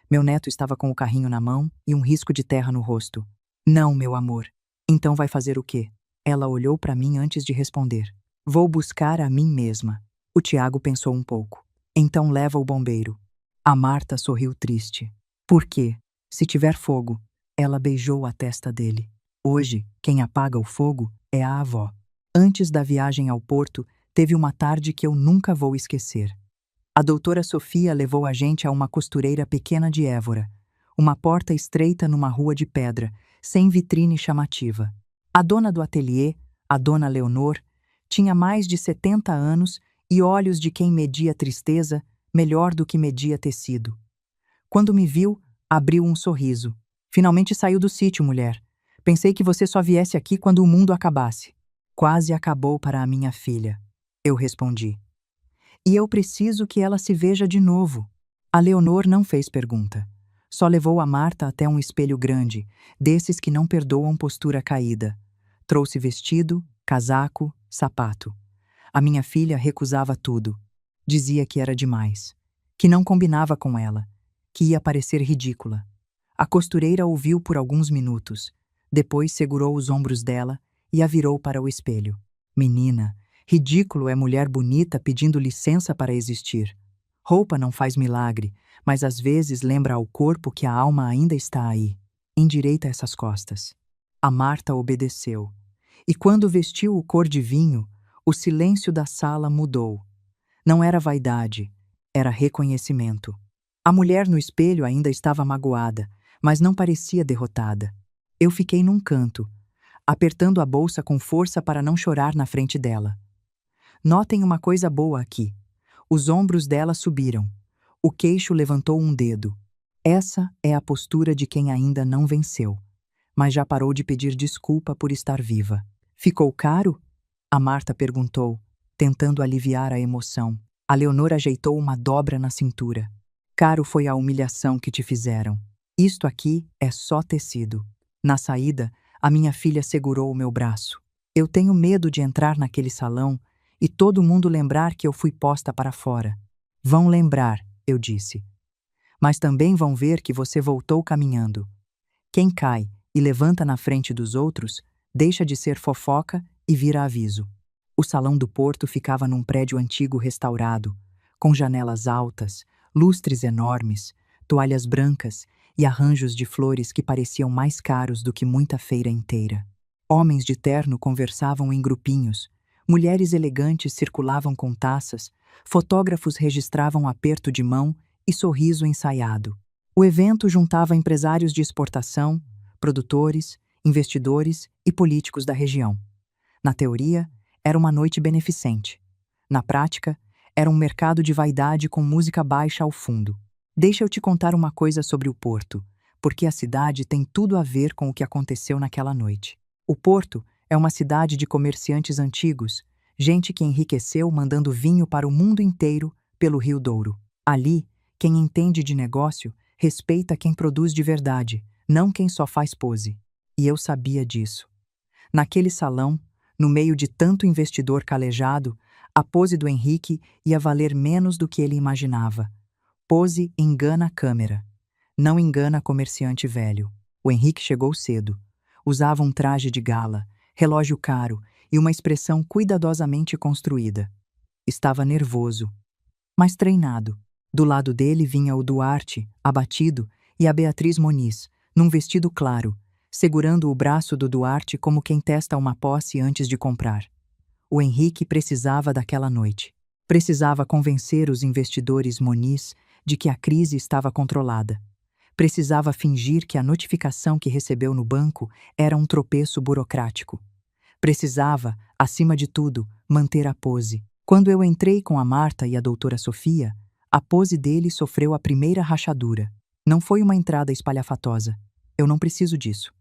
Meu neto estava com o carrinho na mão e um risco de terra no rosto. Não, meu amor. Então vai fazer o quê? Ela olhou para mim antes de responder. Vou buscar a mim mesma. O Tiago pensou um pouco. Então leva o bombeiro. A Marta sorriu triste. Por quê? Se tiver fogo. Ela beijou a testa dele. Hoje, quem apaga o fogo é a avó. Antes da viagem ao Porto, teve uma tarde que eu nunca vou esquecer. A doutora Sofia levou a gente a uma costureira pequena de Évora, uma porta estreita numa rua de pedra, sem vitrine chamativa. A dona do ateliê, a dona Leonor, tinha mais de 70 anos e olhos de quem media tristeza melhor do que media tecido. Quando me viu, abriu um sorriso. Finalmente saiu do sítio, mulher. Pensei que você só viesse aqui quando o mundo acabasse. Quase acabou para a minha filha. Eu respondi. E eu preciso que ela se veja de novo. A Leonor não fez pergunta. Só levou a Marta até um espelho grande, desses que não perdoam postura caída. Trouxe vestido, casaco, sapato. A minha filha recusava tudo. Dizia que era demais. que não combinava com ela, que ia parecer ridícula. A costureira ouviu por alguns minutos, depois segurou os ombros dela e a virou para o espelho. Menina, ridículo é mulher bonita pedindo licença para existir. Roupa não faz milagre, mas às vezes lembra ao corpo que a alma ainda está aí. Endireita essas costas. A Marta obedeceu. E quando vestiu o cor de vinho, o silêncio da sala mudou. Não era vaidade, era reconhecimento. A mulher no espelho ainda estava magoada, mas não parecia derrotada. Eu fiquei num canto, apertando a bolsa com força para não chorar na frente dela. Notem uma coisa boa aqui. Os ombros dela subiram. O queixo levantou um dedo. Essa é a postura de quem ainda não venceu, mas já parou de pedir desculpa por estar viva. Ficou caro? A Marta perguntou, tentando aliviar a emoção. A Leonor ajeitou uma dobra na cintura. Caro foi a humilhação que te fizeram. Isto aqui é só tecido. Na saída, a minha filha segurou o meu braço. Eu tenho medo de entrar naquele salão e todo mundo lembrar que eu fui posta para fora. Vão lembrar, eu disse. Mas também vão ver que você voltou caminhando. Quem cai e levanta na frente dos outros, deixa de ser fofoca e vira aviso. O salão do Porto ficava num prédio antigo restaurado, com janelas altas, lustres enormes, toalhas brancas e arranjos de flores que pareciam mais caros do que muita feira inteira. Homens de terno conversavam em grupinhos, mulheres elegantes circulavam com taças, fotógrafos registravam aperto de mão e sorriso ensaiado. O evento juntava empresários de exportação, produtores, investidores e políticos da região. Na teoria, era uma noite beneficente. Na prática, era um mercado de vaidade com música baixa ao fundo. Deixa eu te contar uma coisa sobre o Porto, porque a cidade tem tudo a ver com o que aconteceu naquela noite. O Porto é uma cidade de comerciantes antigos, gente que enriqueceu mandando vinho para o mundo inteiro pelo Rio Douro. Ali, quem entende de negócio respeita quem produz de verdade, não quem só faz pose. E eu sabia disso. Naquele salão, no meio de tanto investidor calejado, a pose do Henrique ia valer menos do que ele imaginava. Pose engana a câmera. Não engana comerciante velho. O Henrique chegou cedo. Usava um traje de gala, relógio caro e uma expressão cuidadosamente construída. Estava nervoso, mas treinado. Do lado dele vinha o Duarte, abatido, e a Beatriz Moniz, num vestido claro, segurando o braço do Duarte como quem testa uma posse antes de comprar. O Henrique precisava daquela noite. Precisava convencer os investidores Moniz de que a crise estava controlada. Precisava fingir que a notificação que recebeu no banco era um tropeço burocrático. Precisava, acima de tudo, manter a pose. Quando eu entrei com a Marta e a doutora Sofia, a pose dele sofreu a primeira rachadura. Não foi uma entrada espalhafatosa. Eu não preciso disso.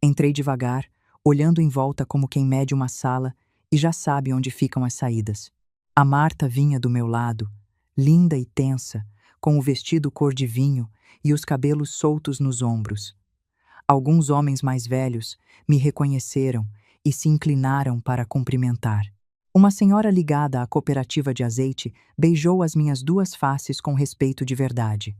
Entrei devagar, olhando em volta como quem mede uma sala e já sabe onde ficam as saídas. A Marta vinha do meu lado, linda e tensa, com o vestido cor de vinho e os cabelos soltos nos ombros. Alguns homens mais velhos me reconheceram e se inclinaram para cumprimentar. Uma senhora ligada à cooperativa de azeite beijou as minhas duas faces com respeito de verdade.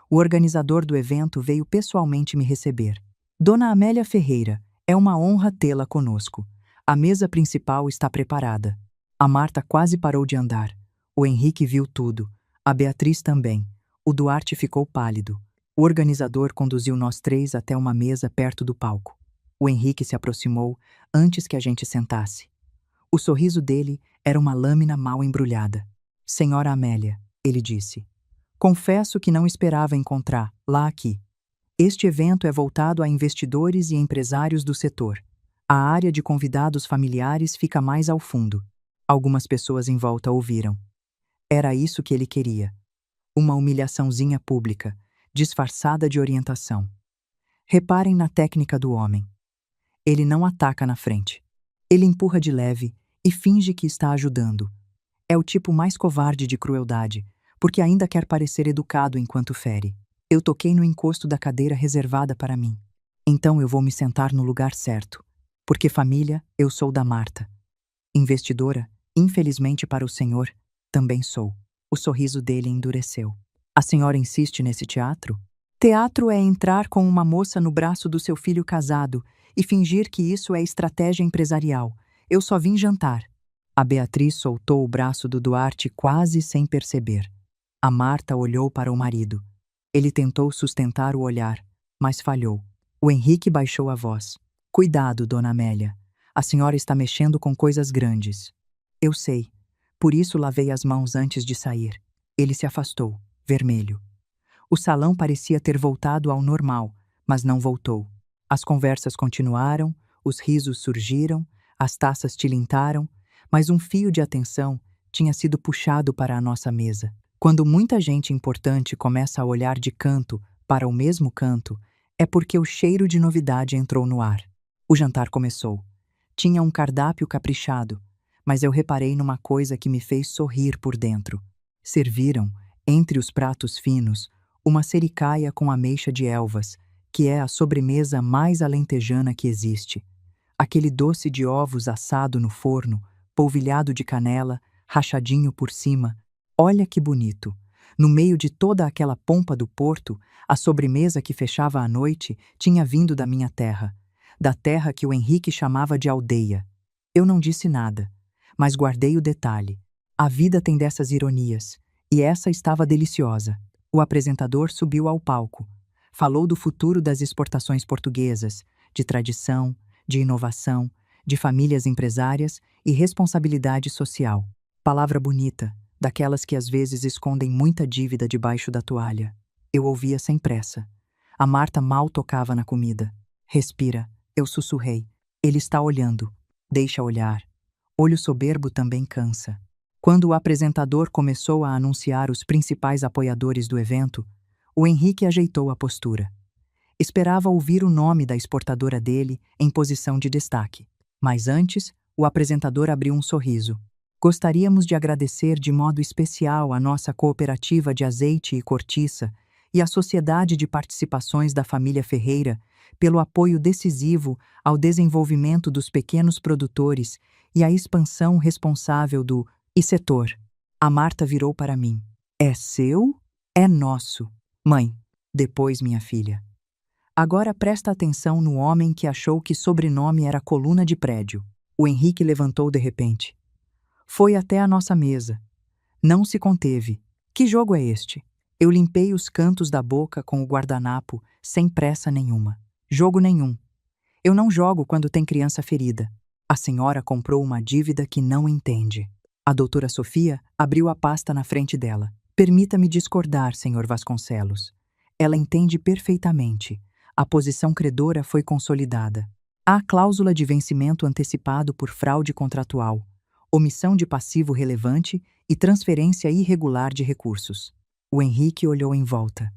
O organizador do evento veio pessoalmente me receber. Dona Amélia Ferreira, é uma honra tê-la conosco. A mesa principal está preparada. A Marta quase parou de andar. O Henrique viu tudo. A Beatriz também. O Duarte ficou pálido. O organizador conduziu nós três até uma mesa perto do palco. O Henrique se aproximou antes que a gente sentasse. O sorriso dele era uma lâmina mal embrulhada. Senhora Amélia, ele disse. Confesso que não esperava encontrar lá aqui. Este evento é voltado a investidores e empresários do setor. A área de convidados familiares fica mais ao fundo. Algumas pessoas em volta ouviram. Era isso que ele queria. Uma humilhaçãozinha pública, disfarçada de orientação. Reparem na técnica do homem. Ele não ataca na frente. Ele empurra de leve e finge que está ajudando. É o tipo mais covarde de crueldade, porque ainda quer parecer educado enquanto fere. Eu toquei no encosto da cadeira reservada para mim. Então eu vou me sentar no lugar certo, porque família eu sou da Marta. Investidora, infelizmente para o senhor, também sou. O sorriso dele endureceu. A senhora insiste nesse teatro? Teatro é entrar com uma moça no braço do seu filho casado e fingir que isso é estratégia empresarial. Eu só vim jantar. A Beatriz soltou o braço do Duarte quase sem perceber. A Marta olhou para o marido. Ele tentou sustentar o olhar, mas falhou. O Henrique baixou a voz. Cuidado, dona Amélia. A senhora está mexendo com coisas grandes. Eu sei. Por isso lavei as mãos antes de sair. Ele se afastou, vermelho. O salão parecia ter voltado ao normal, mas não voltou. As conversas continuaram, os risos surgiram, as taças tilintaram, mas um fio de atenção tinha sido puxado para a nossa mesa. Quando muita gente importante começa a olhar de canto para o mesmo canto, é porque o cheiro de novidade entrou no ar. O jantar começou. Tinha um cardápio caprichado, mas eu reparei numa coisa que me fez sorrir por dentro. Serviram, entre os pratos finos, uma sericaia com ameixa de Elvas, que é a sobremesa mais alentejana que existe. Aquele doce de ovos assado no forno, polvilhado de canela, rachadinho por cima. Olha que bonito! No meio de toda aquela pompa do Porto, a sobremesa que fechava a noite tinha vindo da minha terra, da terra que o Henrique chamava de aldeia. Eu não disse nada, mas guardei o detalhe. A vida tem dessas ironias, e essa estava deliciosa. O apresentador subiu ao palco. Falou do futuro das exportações portuguesas, de tradição, de inovação, de famílias empresárias e responsabilidade social. Palavra bonita, daquelas que às vezes escondem muita dívida debaixo da toalha. Eu ouvia sem pressa. A Marta mal tocava na comida. Respira, eu sussurrei. Ele está olhando. Deixa olhar. Olho soberbo também cansa. Quando o apresentador começou a anunciar os principais apoiadores do evento, o Henrique ajeitou a postura. Esperava ouvir o nome da exportadora dele em posição de destaque. Mas antes, o apresentador abriu um sorriso. Gostaríamos de agradecer de modo especial a nossa cooperativa de azeite e cortiça e a Sociedade de Participações da Família Ferreira pelo apoio decisivo ao desenvolvimento dos pequenos produtores e à expansão responsável do setor. A Marta virou para mim. É seu? É nosso. Mãe. Depois minha filha. Agora presta atenção no homem que achou que sobrenome era coluna de prédio. O Henrique levantou de repente. Foi até a nossa mesa. Não se conteve. Que jogo é este? Eu limpei os cantos da boca com o guardanapo, sem pressa nenhuma. Jogo nenhum. Eu não jogo quando tem criança ferida. A senhora comprou uma dívida que não entende. A doutora Sofia abriu a pasta na frente dela. Permita-me discordar, senhor Vasconcelos. Ela entende perfeitamente. A posição credora foi consolidada. Há cláusula de vencimento antecipado por fraude contratual, omissão de passivo relevante e transferência irregular de recursos. O Henrique olhou em volta.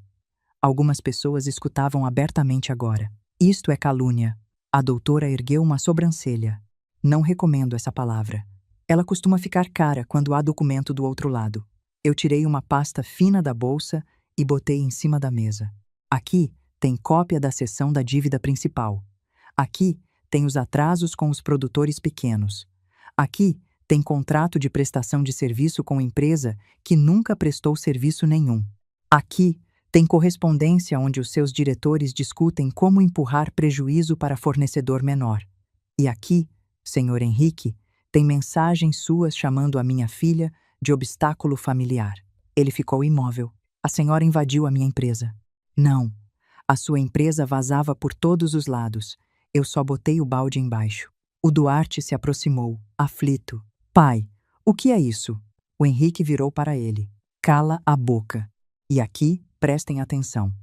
Algumas pessoas escutavam abertamente agora. Isto é calúnia. A doutora ergueu uma sobrancelha. Não recomendo essa palavra. Ela costuma ficar cara quando há documento do outro lado. Eu tirei uma pasta fina da bolsa e botei em cima da mesa. Aqui tem cópia da seção da dívida principal. Aqui tem os atrasos com os produtores pequenos. Aqui tem contrato de prestação de serviço com empresa que nunca prestou serviço nenhum. Aqui tem correspondência onde os seus diretores discutem como empurrar prejuízo para fornecedor menor. E aqui, senhor Henrique, tem mensagens suas chamando a minha filha de obstáculo familiar. Ele ficou imóvel. A senhora invadiu a minha empresa. Não. A sua empresa vazava por todos os lados. Eu só botei o balde embaixo. O Duarte se aproximou, aflito. Pai, o que é isso? O Henrique virou para ele. Cala a boca. E aqui, prestem atenção.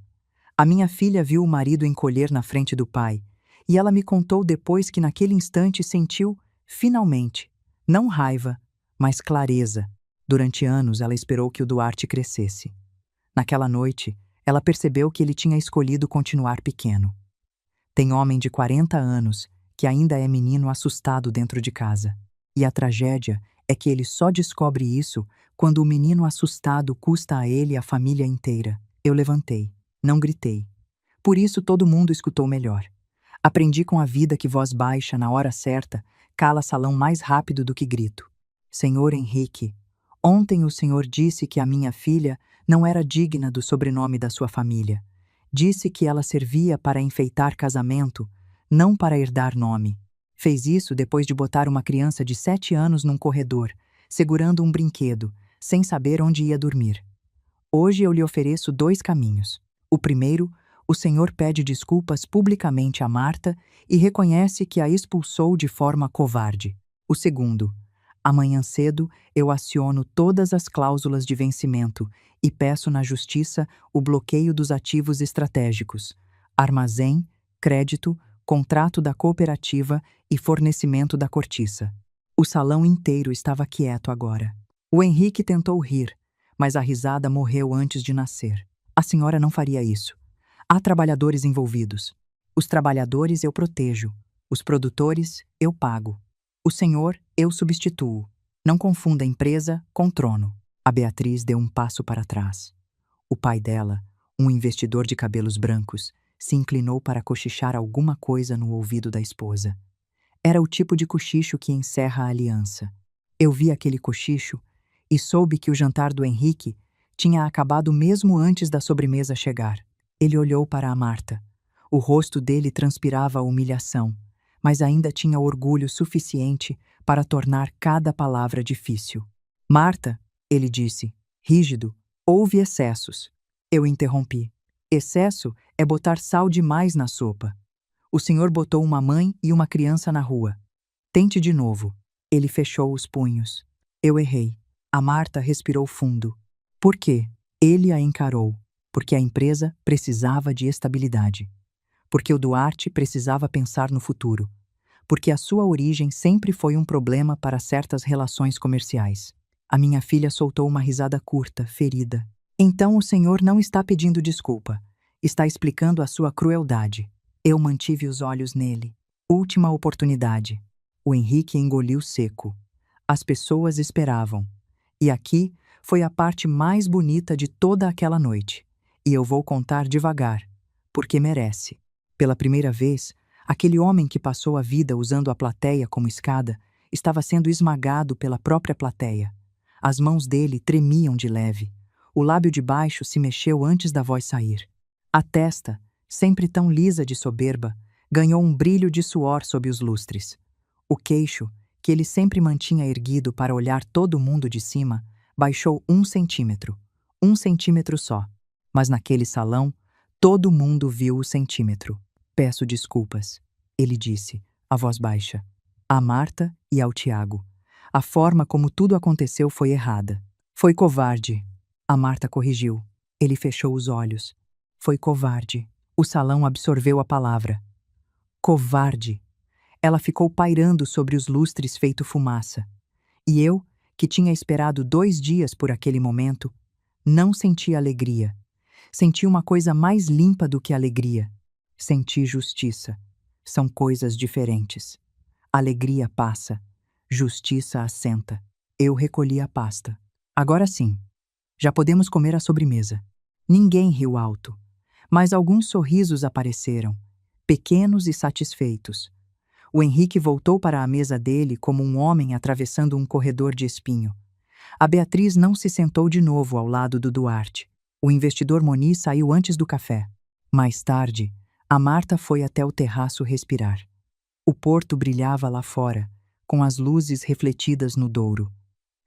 A minha filha viu o marido encolher na frente do pai, e ela me contou depois que naquele instante sentiu, finalmente, não raiva, mas clareza. Durante anos ela esperou que o Duarte crescesse. Naquela noite, ela percebeu que ele tinha escolhido continuar pequeno. Tem homem de 40 anos que ainda é menino assustado dentro de casa. E a tragédia é que ele só descobre isso quando o menino assustado custa a ele e a família inteira. Eu levantei, não gritei. Por isso todo mundo escutou melhor. Aprendi com a vida que voz baixa, na hora certa, cala salão mais rápido do que grito. Senhor Henrique, Ontem o senhor disse que a minha filha não era digna do sobrenome da sua família. Disse que ela servia para enfeitar casamento, não para herdar nome. Fez isso depois de botar uma criança de 7 anos num corredor, segurando um brinquedo, sem saber onde ia dormir. Hoje eu lhe ofereço 2 caminhos. O primeiro, o senhor pede desculpas publicamente a Marta e reconhece que a expulsou de forma covarde. O segundo, amanhã cedo eu aciono todas as cláusulas de vencimento e peço na justiça o bloqueio dos ativos estratégicos, armazém, crédito, contrato da cooperativa e fornecimento da cortiça. O salão inteiro estava quieto agora. O Henrique tentou rir, mas a risada morreu antes de nascer. A senhora não faria isso. Há trabalhadores envolvidos. Os trabalhadores eu protejo. Os produtores eu pago. O senhor eu substituo. Não confunda empresa com trono. A Beatriz deu um passo para trás. O pai dela, um investidor de cabelos brancos, se inclinou para cochichar alguma coisa no ouvido da esposa. Era o tipo de cochicho que encerra a aliança. Eu vi aquele cochicho e soube que o jantar do Henrique tinha acabado mesmo antes da sobremesa chegar. Ele olhou para a Marta. O rosto dele transpirava humilhação, mas ainda tinha orgulho suficiente para tornar cada palavra difícil. Marta, ele disse, rígido, houve excessos. Eu interrompi. Excesso é botar sal demais na sopa. O senhor botou uma mãe e uma criança na rua. Tente de novo. Ele fechou os punhos. Eu errei. A Marta respirou fundo. Por quê? Ele a encarou. Porque a empresa precisava de estabilidade. Porque o Duarte precisava pensar no futuro. Porque a sua origem sempre foi um problema para certas relações comerciais. A minha filha soltou uma risada curta, ferida. Então o senhor não está pedindo desculpa. Está explicando a sua crueldade. Eu mantive os olhos nele. Última oportunidade. O Henrique engoliu seco. As pessoas esperavam. E aqui foi a parte mais bonita de toda aquela noite. E eu vou contar devagar, porque merece. Pela primeira vez, aquele homem que passou a vida usando a plateia como escada estava sendo esmagado pela própria plateia. As mãos dele tremiam de leve. O lábio de baixo se mexeu antes da voz sair. A testa, sempre tão lisa de soberba, ganhou um brilho de suor sob os lustres. O queixo, que ele sempre mantinha erguido para olhar todo mundo de cima, baixou 1 centímetro. 1 centímetro só. Mas naquele salão, todo mundo viu o centímetro. Peço desculpas, ele disse, a voz baixa. A Marta e ao Tiago. A forma como tudo aconteceu foi errada. Foi covarde. A Marta corrigiu. Ele fechou os olhos. Foi covarde. O salão absorveu a palavra. Covarde. Ela ficou pairando sobre os lustres feito fumaça. E eu, que tinha esperado 2 dias por aquele momento, não senti alegria. Senti uma coisa mais limpa do que alegria. Senti justiça. São coisas diferentes. Alegria passa. Justiça assenta. Eu recolhi a pasta. Agora sim. Já podemos comer a sobremesa. Ninguém riu alto. Mas alguns sorrisos apareceram, pequenos e satisfeitos. O Henrique voltou para a mesa dele como um homem atravessando um corredor de espinho. A Beatriz não se sentou de novo ao lado do Duarte. O investidor Moni saiu antes do café. Mais tarde, a Marta foi até o terraço respirar. O porto brilhava lá fora, com as luzes refletidas no Douro.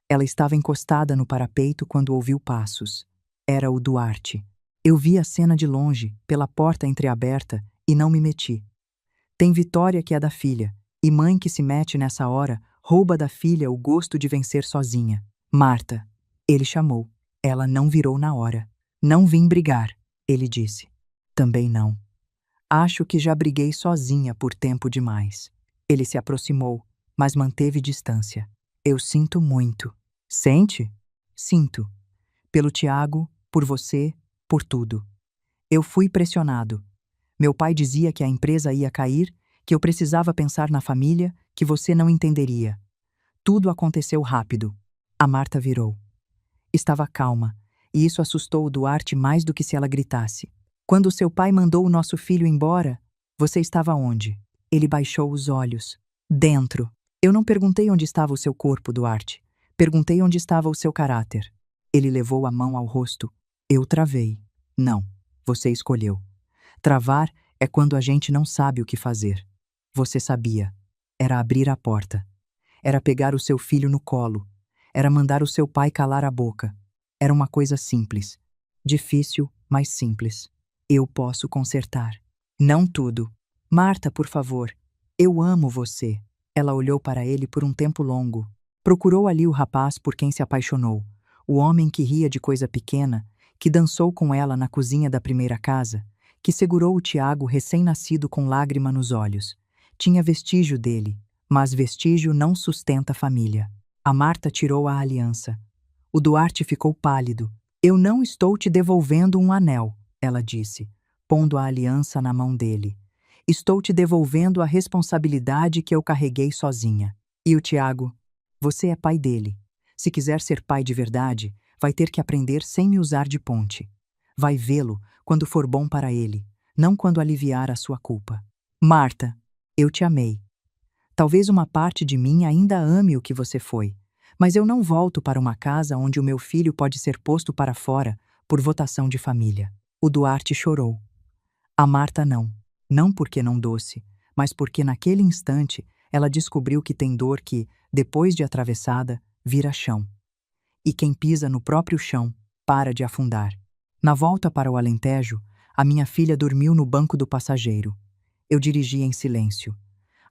Ela estava encostada no parapeito quando ouviu passos. Era o Duarte. Eu vi a cena de longe, pela porta entreaberta, e não me meti. Tem Vitória que é da filha, e mãe que se mete nessa hora rouba da filha o gosto de vencer sozinha. Marta. Ele chamou. Ela não virou na hora. Não vim brigar, ele disse. Também não. Acho que já briguei sozinha por tempo demais. Ele se aproximou, mas manteve distância. Eu sinto muito. Sente? Sinto. Pelo Tiago, por você, por tudo. Eu fui pressionado. Meu pai dizia que a empresa ia cair, que eu precisava pensar na família, que você não entenderia. Tudo aconteceu rápido. A Marta virou. Estava calma, e isso assustou o Duarte mais do que se ela gritasse. Quando seu pai mandou o nosso filho embora, você estava onde? Ele baixou os olhos. Dentro. Eu não perguntei onde estava o seu corpo, Duarte. Perguntei onde estava o seu caráter. Ele levou a mão ao rosto. Eu travei. Não, você escolheu. Travar é quando a gente não sabe o que fazer. Você sabia. Era abrir a porta. Era pegar o seu filho no colo. Era mandar o seu pai calar a boca. Era uma coisa simples. Difícil, mas simples. Eu posso consertar. Não tudo. Marta, por favor. Eu amo você. Ela olhou para ele por um tempo longo. Procurou ali o rapaz por quem se apaixonou. O homem que ria de coisa pequena, que dançou com ela na cozinha da primeira casa, que segurou o Tiago recém-nascido com lágrima nos olhos. Tinha vestígio dele, mas vestígio não sustenta a família. A Marta tirou a aliança. O Duarte ficou pálido. Eu não estou te devolvendo um anel, ela disse, pondo a aliança na mão dele. Estou te devolvendo a responsabilidade que eu carreguei sozinha. E o Tiago? Você é pai dele. Se quiser ser pai de verdade, vai ter que aprender sem me usar de ponte. Vai vê-lo quando for bom para ele, não quando aliviar a sua culpa. Marta, eu te amei. Talvez uma parte de mim ainda ame o que você foi, mas eu não volto para uma casa onde o meu filho pode ser posto para fora por votação de família. O Duarte chorou. A Marta não. Não porque não doce, mas porque naquele instante ela descobriu que tem dor que, depois de atravessada, vira chão. E quem pisa no próprio chão, para de afundar. Na volta para o Alentejo, a minha filha dormiu no banco do passageiro. Eu dirigia em silêncio.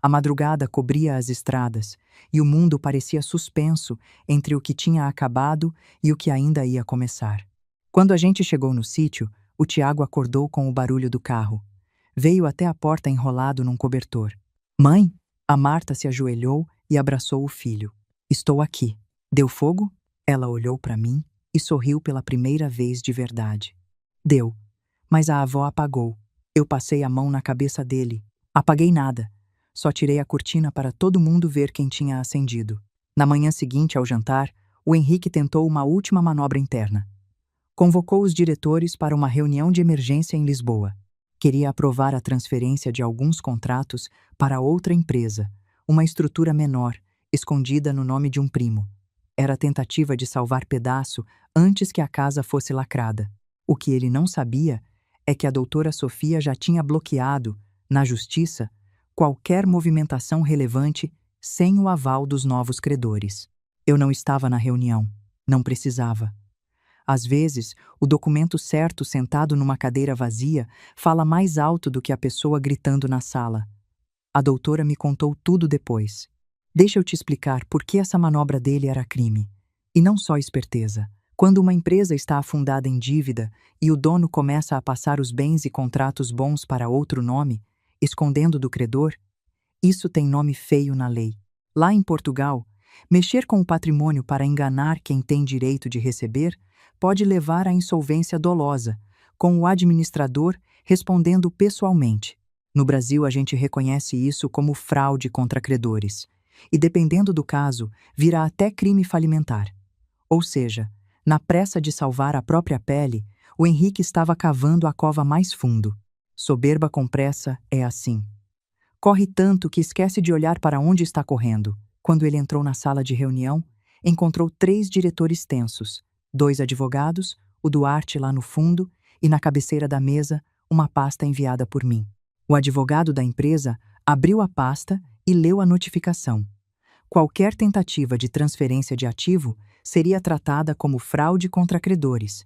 A madrugada cobria as estradas, e o mundo parecia suspenso entre o que tinha acabado e o que ainda ia começar. Quando a gente chegou no sítio, o Tiago acordou com o barulho do carro. Veio até a porta enrolado num cobertor. Mãe? A Marta se ajoelhou e abraçou o filho. Estou aqui. Deu fogo? Ela olhou para mim e sorriu pela primeira vez de verdade. Deu. Mas a avó apagou. Eu passei a mão na cabeça dele. Apaguei nada. Só tirei a cortina para todo mundo ver quem tinha acendido. Na manhã seguinte, ao jantar, o Henrique tentou uma última manobra interna. Convocou os diretores para uma reunião de emergência em Lisboa. Queria aprovar a transferência de alguns contratos para outra empresa, uma estrutura menor, escondida no nome de um primo. Era a tentativa de salvar pedaço antes que a casa fosse lacrada. O que ele não sabia é que a doutora Sofia já tinha bloqueado, na justiça, qualquer movimentação relevante sem o aval dos novos credores. Eu não estava na reunião. Não precisava. Às vezes, o documento certo sentado numa cadeira vazia fala mais alto do que a pessoa gritando na sala. A doutora me contou tudo depois. Deixa eu te explicar por que essa manobra dele era crime. E não só esperteza. Quando uma empresa está afundada em dívida e o dono começa a passar os bens e contratos bons para outro nome, escondendo do credor, isso tem nome feio na lei. Lá em Portugal, mexer com o patrimônio para enganar quem tem direito de receber pode levar à insolvência dolosa, com o administrador respondendo pessoalmente. No Brasil, a gente reconhece isso como fraude contra credores, e dependendo do caso, vira até crime falimentar. Ou seja, na pressa de salvar a própria pele, o Henrique estava cavando a cova mais fundo. Soberba com pressa é assim. Corre tanto que esquece de olhar para onde está correndo. Quando ele entrou na sala de reunião, encontrou 3 diretores tensos, 2 advogados, o Duarte lá no fundo e na cabeceira da mesa, uma pasta enviada por mim. O advogado da empresa abriu a pasta e leu a notificação. Qualquer tentativa de transferência de ativo seria tratada como fraude contra credores.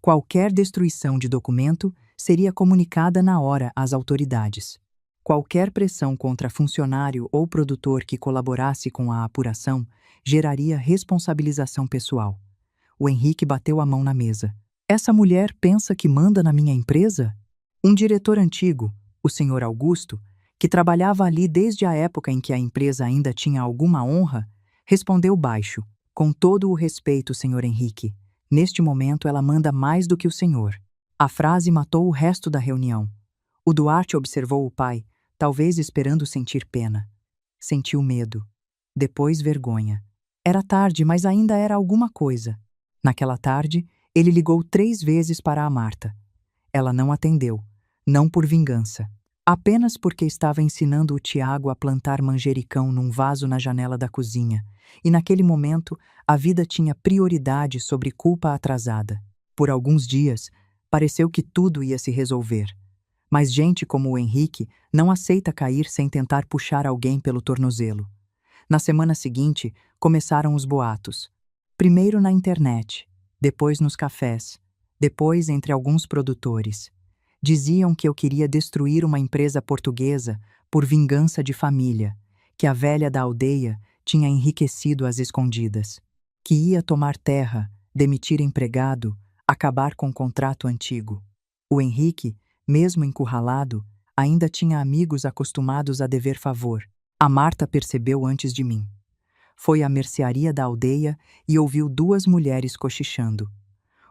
Qualquer destruição de documento seria comunicada na hora às autoridades. Qualquer pressão contra funcionário ou produtor que colaborasse com a apuração geraria responsabilização pessoal. O Henrique bateu a mão na mesa. Essa mulher pensa que manda na minha empresa? Um diretor antigo, o Sr. Augusto, que trabalhava ali desde a época em que a empresa ainda tinha alguma honra, respondeu baixo, com todo o respeito, Sr. Henrique. Neste momento ela manda mais do que o senhor. A frase matou o resto da reunião. O Duarte observou o pai, talvez esperando sentir pena. Sentiu medo. Depois vergonha. Era tarde, mas ainda era alguma coisa. Naquela tarde, ele ligou 3 vezes para a Marta. Ela não atendeu, não por vingança. apenas porque estava ensinando o Tiago a plantar manjericão num vaso na janela da cozinha, e naquele momento a vida tinha prioridade sobre culpa atrasada. Por alguns dias, pareceu que tudo ia se resolver. Mas gente como o Henrique não aceita cair sem tentar puxar alguém pelo tornozelo. Na semana seguinte, começaram os boatos. Primeiro na internet, depois nos cafés, depois entre alguns produtores. Diziam que eu queria destruir uma empresa portuguesa por vingança de família, que a velha da aldeia tinha enriquecido às escondidas, que ia tomar terra, demitir empregado, acabar com o contrato antigo. O Henrique, mesmo encurralado, ainda tinha amigos acostumados a dever favor. A Marta percebeu antes de mim. Foi à mercearia da aldeia e ouviu duas mulheres cochichando.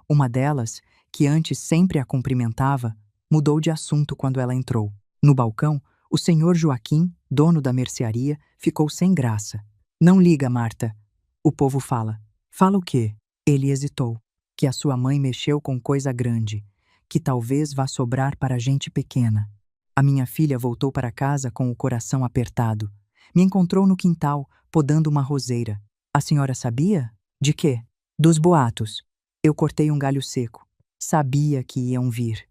Uma delas, que antes sempre a cumprimentava, mudou de assunto quando ela entrou. No balcão, o senhor Joaquim, dono da mercearia, ficou sem graça. Não liga, Marta. O povo fala. Fala o quê? Ele hesitou. Que a sua mãe mexeu com coisa grande, que talvez vá sobrar para gente pequena. A minha filha voltou para casa com o coração apertado. Me encontrou no quintal, podando uma roseira. A senhora sabia? De quê? Dos boatos. Eu cortei um galho seco. Sabia que iam vir.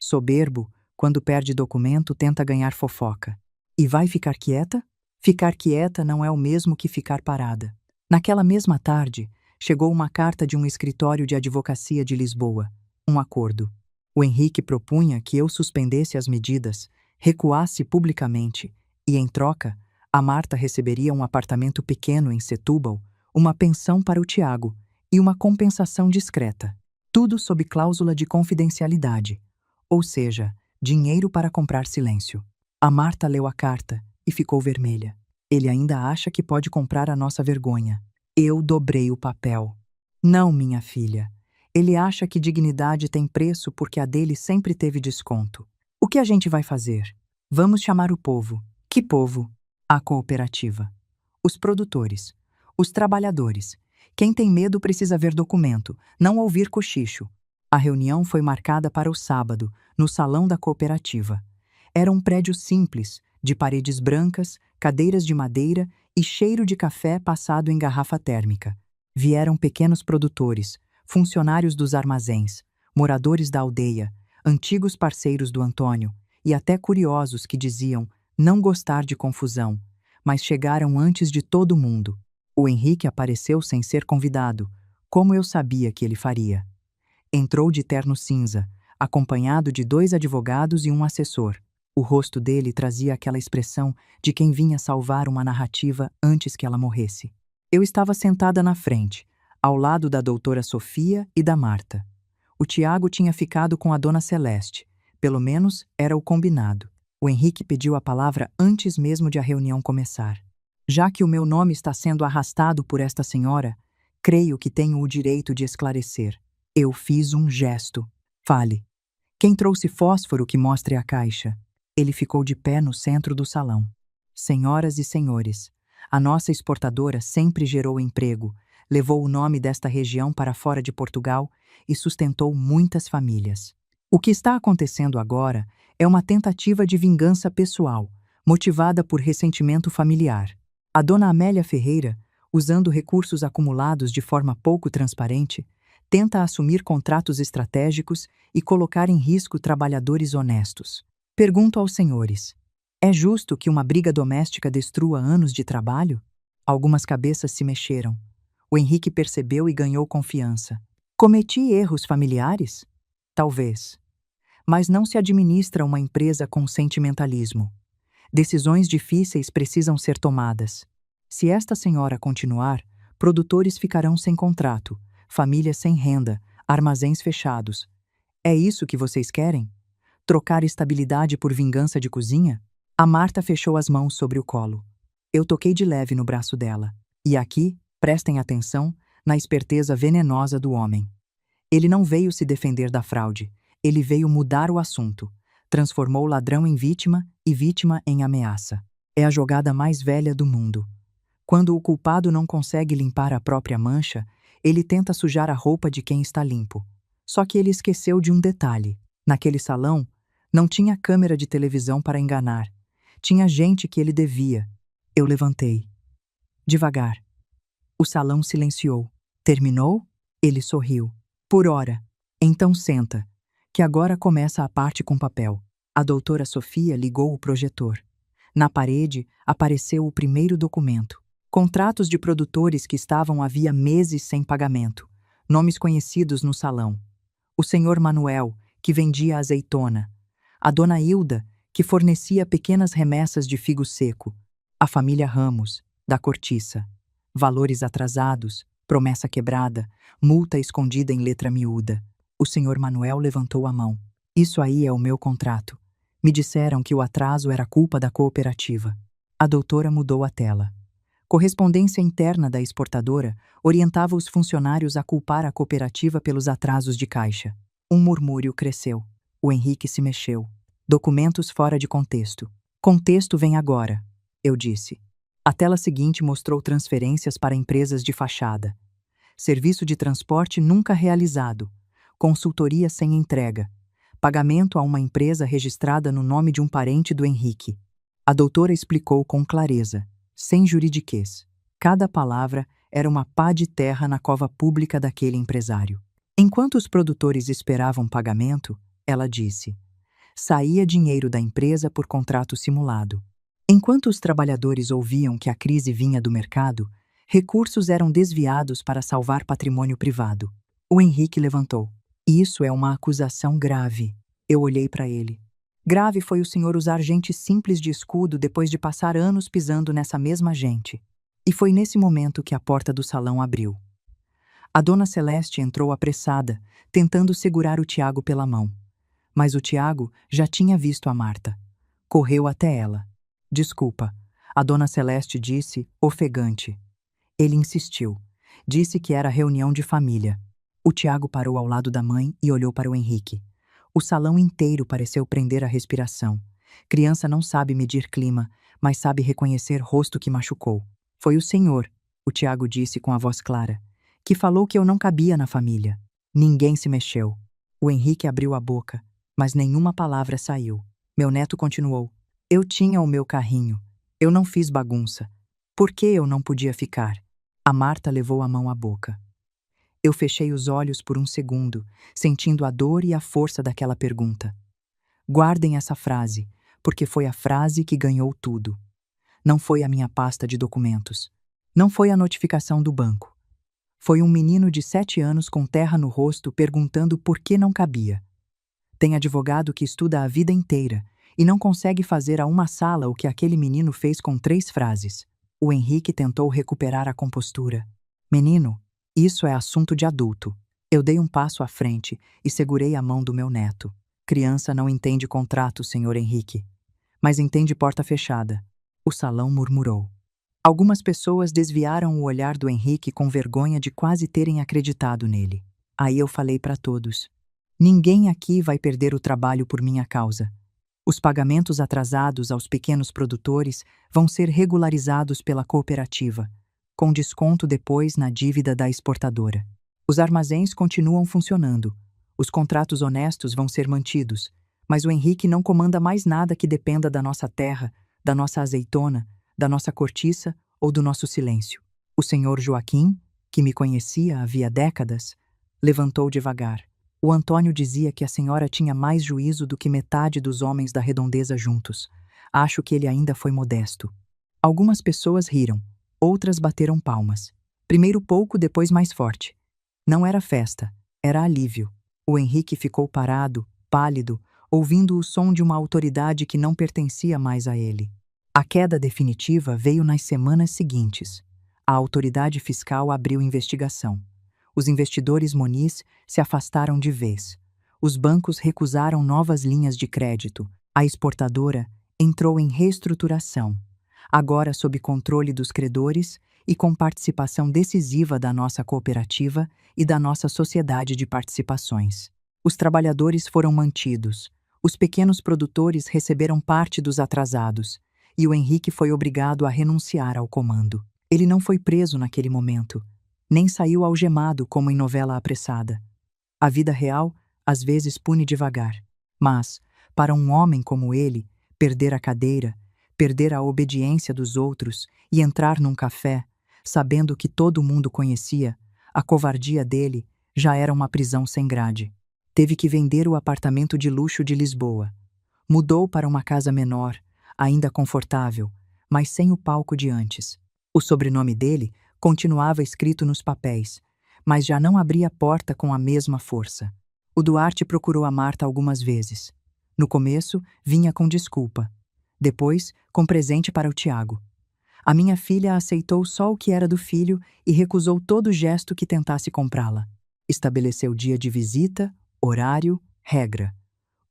Soberbo, quando perde documento, tenta ganhar fofoca. E vai ficar quieta? Ficar quieta não é o mesmo que ficar parada. Naquela mesma tarde, chegou uma carta de um escritório de advocacia de Lisboa. Um acordo. O Henrique propunha que eu suspendesse as medidas, recuasse publicamente, e, em troca, a Marta receberia um apartamento pequeno em Setúbal, uma pensão para o Tiago e uma compensação discreta. Tudo sob cláusula de confidencialidade, ou seja, dinheiro para comprar silêncio. A Marta leu a carta e ficou vermelha. Ele ainda acha que pode comprar a nossa vergonha. Eu dobrei o papel. Não, minha filha. Ele acha que dignidade tem preço porque a dele sempre teve desconto. O que a gente vai fazer? Vamos chamar o povo. Que povo? A cooperativa. Os produtores. Os trabalhadores. Quem tem medo precisa ver documento, não ouvir cochicho. A reunião foi marcada para o sábado, no salão da cooperativa. Era um prédio simples, de paredes brancas, cadeiras de madeira e cheiro de café passado em garrafa térmica. Vieram pequenos produtores, funcionários dos armazéns, moradores da aldeia, antigos parceiros do Antônio e até curiosos que diziam não gostar de confusão, mas chegaram antes de todo mundo. O Henrique apareceu sem ser convidado, como eu sabia que ele faria. Entrou de terno cinza, acompanhado de 2 advogados e um assessor. O rosto dele trazia aquela expressão de quem vinha salvar uma narrativa antes que ela morresse. Eu estava sentada na frente, ao lado da doutora Sofia e da Marta. O Tiago tinha ficado com a dona Celeste, pelo menos era o combinado. O Henrique pediu a palavra antes mesmo de a reunião começar. Já que o meu nome está sendo arrastado por esta senhora, creio que tenho o direito de esclarecer. Eu fiz um gesto. Fale. Quem trouxe fósforo que mostre a caixa? Ele ficou de pé no centro do salão. Senhoras e senhores, a nossa exportadora sempre gerou emprego, levou o nome desta região para fora de Portugal e sustentou muitas famílias. O que está acontecendo agora é uma tentativa de vingança pessoal, motivada por ressentimento familiar. A dona Amélia Ferreira, usando recursos acumulados de forma pouco transparente, tenta assumir contratos estratégicos e colocar em risco trabalhadores honestos. Pergunto aos senhores: é justo que uma briga doméstica destrua anos de trabalho? Algumas cabeças se mexeram. O Henrique percebeu e ganhou confiança. Cometi erros familiares? Talvez. Mas não se administra uma empresa com sentimentalismo. Decisões difíceis precisam ser tomadas. Se esta senhora continuar, produtores ficarão sem contrato, famílias sem renda, armazéns fechados. É isso que vocês querem? Trocar estabilidade por vingança de cozinha? A Marta fechou as mãos sobre o colo. Eu toquei de leve no braço dela. E aqui, prestem atenção, na esperteza venenosa do homem. Ele não veio se defender da fraude. Ele veio mudar o assunto. Transformou ladrão em vítima e vítima em ameaça. É a jogada mais velha do mundo. Quando o culpado não consegue limpar a própria mancha, ele tenta sujar a roupa de quem está limpo. Só que ele esqueceu de um detalhe. Naquele salão, Não tinha câmera de televisão para enganar. Tinha gente que ele devia. Eu levantei. Devagar. O salão silenciou. Terminou? Ele sorriu. Por hora. Então senta, que agora começa a parte com papel. A doutora Sofia ligou o projetor. Na parede apareceu o primeiro documento. Contratos de produtores que estavam havia meses sem pagamento. Nomes conhecidos no salão. O senhor Manuel, que vendia azeitona. A dona Hilda, que fornecia pequenas remessas de figo seco. A família Ramos, da cortiça. Valores atrasados, promessa quebrada, multa escondida em letra miúda. O senhor Manuel levantou a mão. Isso aí é o meu contrato. Me disseram que o atraso era culpa da cooperativa. A doutora mudou a tela. Correspondência interna da exportadora orientava os funcionários a culpar a cooperativa pelos atrasos de caixa. Um murmúrio cresceu. O Henrique se mexeu. Documentos fora de contexto. Contexto vem agora, eu disse. A tela seguinte mostrou transferências para empresas de fachada. Serviço de transporte nunca realizado. Consultoria sem entrega. Pagamento a uma empresa registrada no nome de um parente do Henrique. A doutora explicou com clareza, sem juridiquês. Cada palavra era uma pá de terra na cova pública daquele empresário. Enquanto os produtores esperavam pagamento, ela disse: saía dinheiro da empresa por contrato simulado. Enquanto os trabalhadores ouviam que a crise vinha do mercado, recursos eram desviados para salvar patrimônio privado. O Henrique levantou. Isso é uma acusação grave. Eu olhei para ele. Grave foi o senhor usar gente simples de escudo depois de passar anos pisando nessa mesma gente. E foi nesse momento que a porta do salão abriu. A dona Celeste entrou apressada, tentando segurar o Tiago pela mão. Mas o Tiago já tinha visto a Marta. Correu até ela. Desculpa, a dona Celeste disse, ofegante. Ele insistiu. Disse que era reunião de família. O Tiago parou ao lado da mãe e olhou para o Henrique. O salão inteiro pareceu prender a respiração. Criança não sabe medir clima, mas sabe reconhecer rosto que machucou. Foi o senhor, o Tiago disse com a voz clara, que falou que eu não cabia na família. Ninguém se mexeu. O Henrique abriu a boca, mas nenhuma palavra saiu. Meu neto continuou. Eu tinha o meu carrinho. Eu não fiz bagunça. Por que eu não podia ficar? A Marta levou a mão à boca. Eu fechei os olhos por um segundo, sentindo a dor e a força daquela pergunta. Guardem essa frase, porque foi a frase que ganhou tudo. Não foi a minha pasta de documentos. Não foi a notificação do banco. Foi um menino de 7 anos com terra no rosto perguntando por que não cabia. Tem advogado que estuda a vida inteira e não consegue fazer a uma sala o que aquele menino fez com 3 frases. O Henrique tentou recuperar a compostura. Menino, isso é assunto de adulto. Eu dei um passo à frente e segurei a mão do meu neto. Criança não entende contrato, senhor Henrique. Mas entende porta fechada. O salão murmurou. Algumas pessoas desviaram o olhar do Henrique com vergonha de quase terem acreditado nele. Aí eu falei para todos. Ninguém aqui vai perder o trabalho por minha causa. Os pagamentos atrasados aos pequenos produtores vão ser regularizados pela cooperativa, com desconto depois na dívida da exportadora. Os armazéns continuam funcionando. Os contratos honestos vão ser mantidos, mas o Henrique não comanda mais nada que dependa da nossa terra, da nossa azeitona, da nossa cortiça ou do nosso silêncio. O senhor Joaquim, que me conhecia havia décadas, levantou devagar. O Antônio dizia que a senhora tinha mais juízo do que metade dos homens da redondeza juntos. Acho que ele ainda foi modesto. Algumas pessoas riram, outras bateram palmas. Primeiro pouco, depois mais forte. Não era festa, era alívio. O Henrique ficou parado, pálido, ouvindo o som de uma autoridade que não pertencia mais a ele. A queda definitiva veio nas semanas seguintes. A autoridade fiscal abriu investigação. Os investidores Moniz se afastaram de vez. Os bancos recusaram novas linhas de crédito. A exportadora entrou em reestruturação, agora sob controle dos credores e com participação decisiva da nossa cooperativa e da nossa sociedade de participações. Os trabalhadores foram mantidos. Os pequenos produtores receberam parte dos atrasados, e o Henrique foi obrigado a renunciar ao comando. Ele não foi preso naquele momento, nem saiu algemado como em novela apressada. A vida real, às vezes, pune devagar, mas, Para um homem como ele, perder a cadeira, perder a obediência dos outros e entrar num café, sabendo que todo mundo conhecia, a covardia dele já era uma prisão sem grade. Teve que vender o apartamento de luxo de Lisboa. Mudou para uma casa menor, ainda confortável, mas sem o palco de antes. O sobrenome dele continuava escrito nos papéis, mas já não abria a porta com a mesma força. O Duarte procurou a Marta algumas vezes. No começo, vinha com desculpa. Depois, com presente para o Tiago. A minha filha aceitou só o que era do filho e recusou todo gesto que tentasse comprá-la. Estabeleceu dia de visita, horário, regra.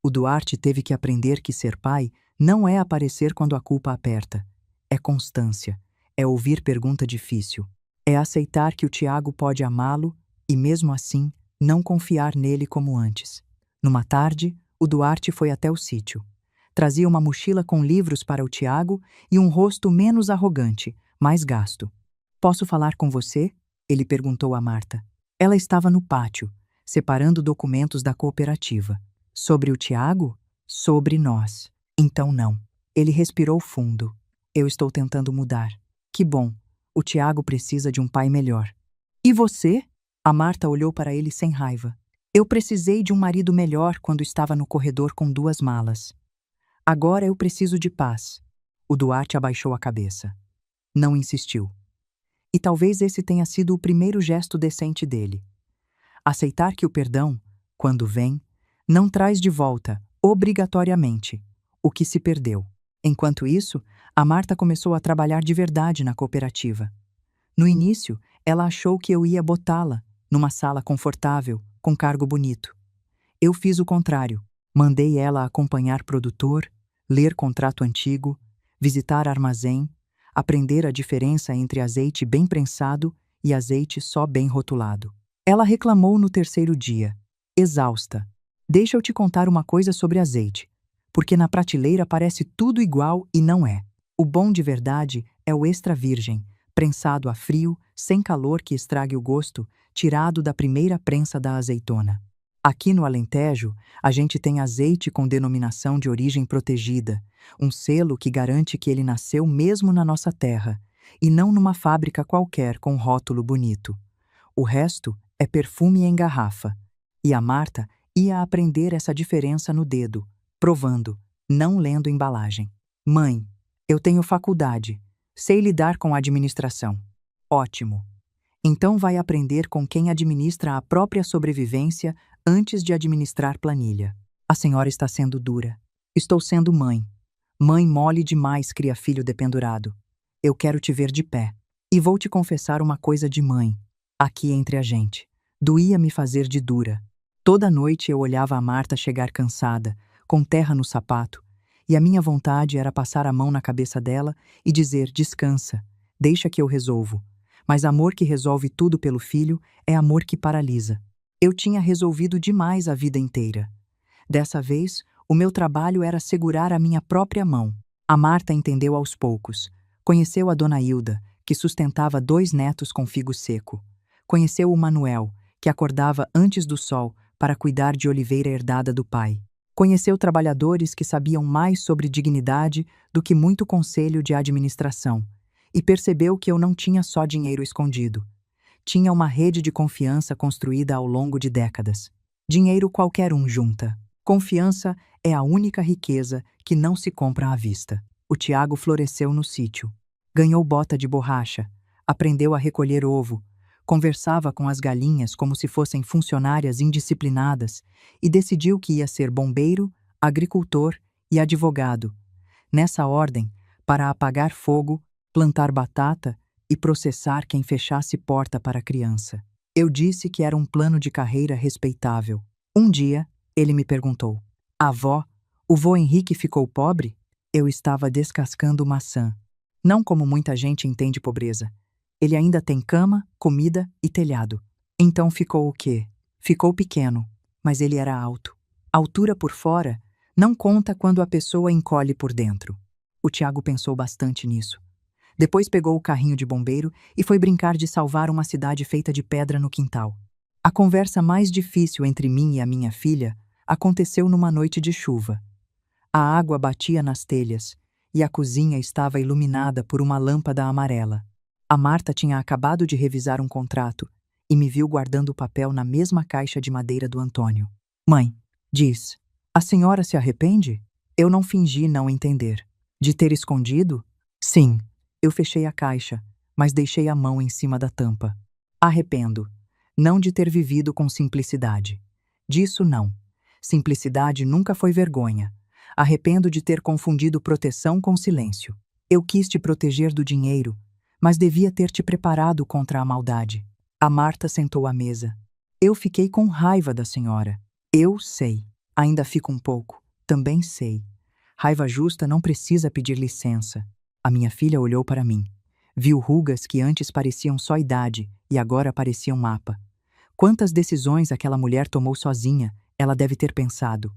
O Duarte teve que aprender que ser pai não é aparecer quando a culpa aperta. É constância, é ouvir pergunta difícil, é aceitar que o Tiago pode amá-lo e, mesmo assim, não confiar nele como antes. Numa tarde, o Duarte foi até o sítio. Trazia uma mochila com livros para o Tiago e um rosto menos arrogante, mais gasto. "Posso falar com você?" ele perguntou a Marta. Ela estava no pátio, separando documentos da cooperativa. "Sobre o Tiago? Sobre nós. Então não." Ele respirou fundo. "Eu estou tentando mudar. Que bom. O Tiago precisa de um pai melhor." "E você?" A Marta olhou para ele sem raiva. "Eu precisei de um marido melhor quando estava no corredor com 2 malas. Agora eu preciso de paz." O Duarte abaixou a cabeça. Não insistiu. E talvez esse tenha sido o primeiro gesto decente dele. Aceitar que o perdão, quando vem, não traz de volta, obrigatoriamente, o que se perdeu. Enquanto isso, a Marta começou a trabalhar de verdade na cooperativa. No início, ela achou que eu ia botá-la numa sala confortável, com cargo bonito. Eu fiz o contrário. Mandei ela acompanhar produtor, ler contrato antigo, visitar armazém, aprender a diferença entre azeite bem prensado e azeite só bem rotulado. Ela reclamou no 3º dia, exausta. "Deixa eu te contar uma coisa sobre azeite, porque na prateleira parece tudo igual e não é. O bom de verdade é o extra virgem, prensado a frio, sem calor que estrague o gosto, tirado da primeira prensa da azeitona. Aqui no Alentejo, a gente tem azeite com denominação de origem protegida, um selo que garante que ele nasceu mesmo na nossa terra, e não numa fábrica qualquer com rótulo bonito. O resto é perfume em garrafa." E a Marta ia aprender essa diferença no dedo, provando, não lendo embalagem. "Mãe, eu tenho faculdade, sei lidar com administração." "Ótimo. Então vai aprender com quem administra a própria sobrevivência antes de administrar planilha. A senhora está sendo dura." "Estou sendo mãe. Mãe mole demais cria filho dependurado. Eu quero te ver de pé. E vou te confessar uma coisa de mãe, aqui entre a gente. Doía me fazer de dura. Toda noite eu olhava a Marta chegar cansada, com terra no sapato, e a minha vontade era passar a mão na cabeça dela e dizer: "Descansa, deixa que eu resolvo." Mas amor que resolve tudo pelo filho é amor que paralisa. Eu tinha resolvido demais a vida inteira. Dessa vez, o meu trabalho era segurar a minha própria mão. A Marta entendeu aos poucos. Conheceu a dona Hilda, que sustentava 2 netos com figo seco. Conheceu o Manuel, que acordava antes do sol para cuidar de oliveira herdada do pai. Conheceu trabalhadores que sabiam mais sobre dignidade do que muito conselho de administração. E percebeu que eu não tinha só dinheiro escondido. Tinha uma rede de confiança construída ao longo de décadas. Dinheiro qualquer um junta. Confiança é a única riqueza que não se compra à vista. O Tiago floresceu no sítio. Ganhou bota de borracha, aprendeu a recolher ovo, conversava com as galinhas como se fossem funcionárias indisciplinadas e decidiu que ia ser bombeiro, agricultor e advogado. Nessa ordem, para apagar fogo, plantar batata e processar quem fechasse porta para a criança. Eu disse que era um plano de carreira respeitável. Um dia, ele me perguntou: "Avó, o vô Henrique ficou pobre?" Eu estava descascando maçã. Não como muita gente entende pobreza. Ele ainda tem cama, comida e telhado. Então ficou o quê? Ficou pequeno, mas ele era alto. Altura por fora não conta quando a pessoa encolhe por dentro. O Tiago pensou bastante nisso. Depois pegou o carrinho de bombeiro e foi brincar de salvar uma cidade feita de pedra no quintal. A conversa mais difícil entre mim e a minha filha aconteceu numa noite de chuva. A água batia nas telhas e a cozinha estava iluminada por uma lâmpada amarela. A Marta tinha acabado de revisar um contrato e me viu guardando o papel na mesma caixa de madeira do Antônio. Mãe, diz, a senhora se arrepende? Eu não fingi não entender. De ter escondido? Sim, eu fechei a caixa, mas deixei a mão em cima da tampa. Arrependo. Não de ter vivido com simplicidade. Disso não. Simplicidade nunca foi vergonha. Arrependo de ter confundido proteção com silêncio. Eu quis te proteger do dinheiro, mas devia ter te preparado contra a maldade. A Marta sentou à mesa. Eu fiquei com raiva da senhora. Eu sei. Ainda fico um pouco. Também sei. Raiva justa não precisa pedir licença. A minha filha olhou para mim. Viu rugas que antes pareciam só idade e agora pareciam mapa. Quantas decisões aquela mulher tomou sozinha, ela deve ter pensado.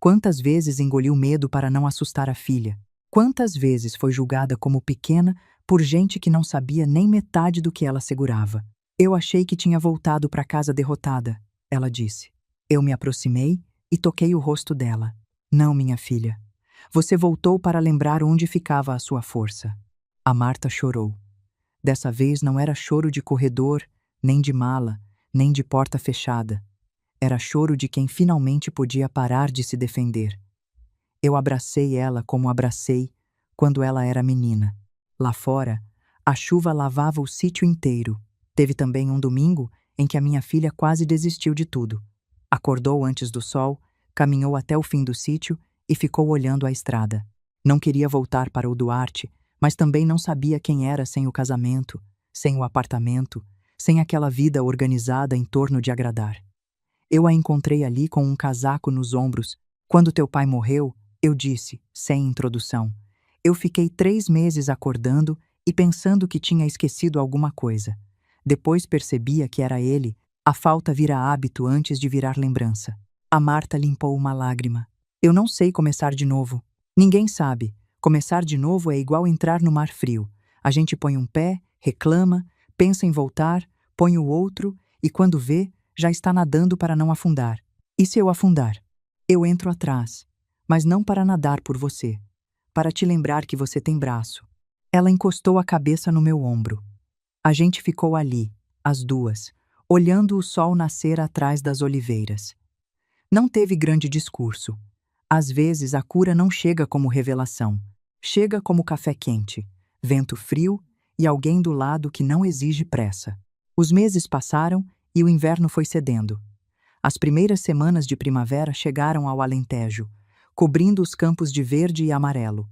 Quantas vezes engoliu medo para não assustar a filha? Quantas vezes foi julgada como pequena por gente que não sabia nem metade do que ela segurava? Eu achei que tinha voltado para casa derrotada, ela disse. Eu me aproximei e toquei o rosto dela. Não, minha filha. Você voltou para lembrar onde ficava a sua força. A Marta chorou. Dessa vez não era choro de corredor, nem de mala, nem de porta fechada. Era choro de quem finalmente podia parar de se defender. Eu abracei ela como abracei quando ela era menina. Lá fora, a chuva lavava o sítio inteiro. Teve também um domingo em que a minha filha quase desistiu de tudo. Acordou antes do sol, caminhou até o fim do sítio e ficou olhando a estrada. Não queria voltar para o Duarte, mas também não sabia quem era sem o casamento, sem o apartamento, sem aquela vida organizada em torno de agradar. Eu a encontrei ali com um casaco nos ombros. Quando teu pai morreu, eu disse, sem introdução. Eu fiquei 3 meses acordando e pensando que tinha esquecido alguma coisa. Depois percebia que era ele. A falta vira hábito antes de virar lembrança. A Marta limpou uma lágrima. Eu não sei começar de novo. Ninguém sabe. Começar de novo é igual entrar no mar frio. A gente põe um pé, reclama, pensa em voltar, põe o outro e quando vê, já está nadando para não afundar. E se eu afundar? Eu entro atrás, mas não para nadar por você, para te lembrar que você tem braço. Ela encostou a cabeça no meu ombro. A gente ficou ali, as duas, olhando o sol nascer atrás das oliveiras. Não teve grande discurso. Às vezes a cura não chega como revelação. Chega como café quente, vento frio e alguém do lado que não exige pressa. Os meses passaram e o inverno foi cedendo. As primeiras semanas de primavera chegaram ao Alentejo, cobrindo os campos de verde e amarelo.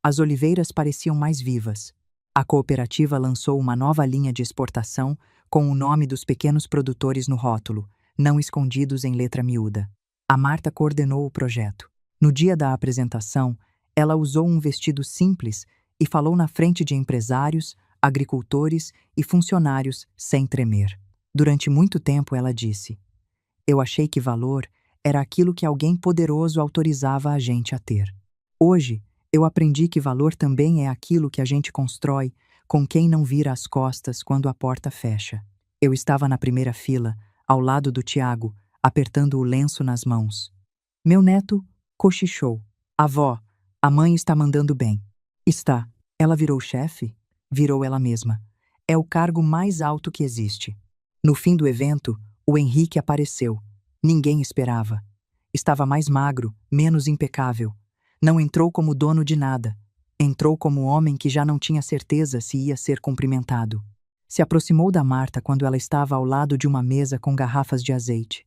As oliveiras pareciam mais vivas. A cooperativa lançou uma nova linha de exportação com o nome dos pequenos produtores no rótulo, não escondidos em letra miúda. A Marta coordenou o projeto. No dia da apresentação, ela usou um vestido simples e falou na frente de empresários, agricultores e funcionários sem tremer. Durante muito tempo ela disse: eu achei que valor era aquilo que alguém poderoso autorizava a gente a ter. Hoje, eu aprendi que valor também é aquilo que a gente constrói com quem não vira as costas quando a porta fecha. Eu estava na primeira fila, ao lado do Tiago, apertando o lenço nas mãos. Meu neto cochichou. Avó, a mãe está mandando bem. Está. Ela virou chefe? Virou ela mesma. É o cargo mais alto que existe. No fim do evento, o Henrique apareceu. Ninguém esperava. Estava mais magro, menos impecável. Não entrou como dono de nada. Entrou como homem que já não tinha certeza se ia ser cumprimentado. Se aproximou da Marta quando ela estava ao lado de uma mesa com garrafas de azeite.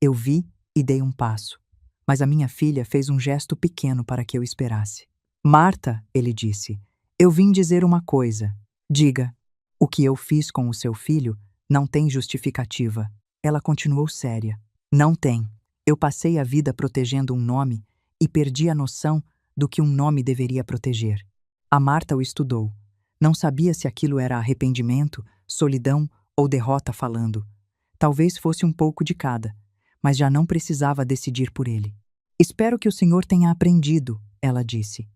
Eu vi e dei um passo. Mas a minha filha fez um gesto pequeno para que eu esperasse. Marta, ele disse, eu vim dizer uma coisa. Diga. O que eu fiz com o seu filho não tem justificativa. Ela continuou séria. Não tem. Eu passei a vida protegendo um nome e perdi a noção do que um nome deveria proteger. A Marta o estudou. Não sabia se aquilo era arrependimento, solidão ou derrota falando. Talvez fosse um pouco de cada, mas já não precisava decidir por ele. Espero que o senhor tenha aprendido, ela disse.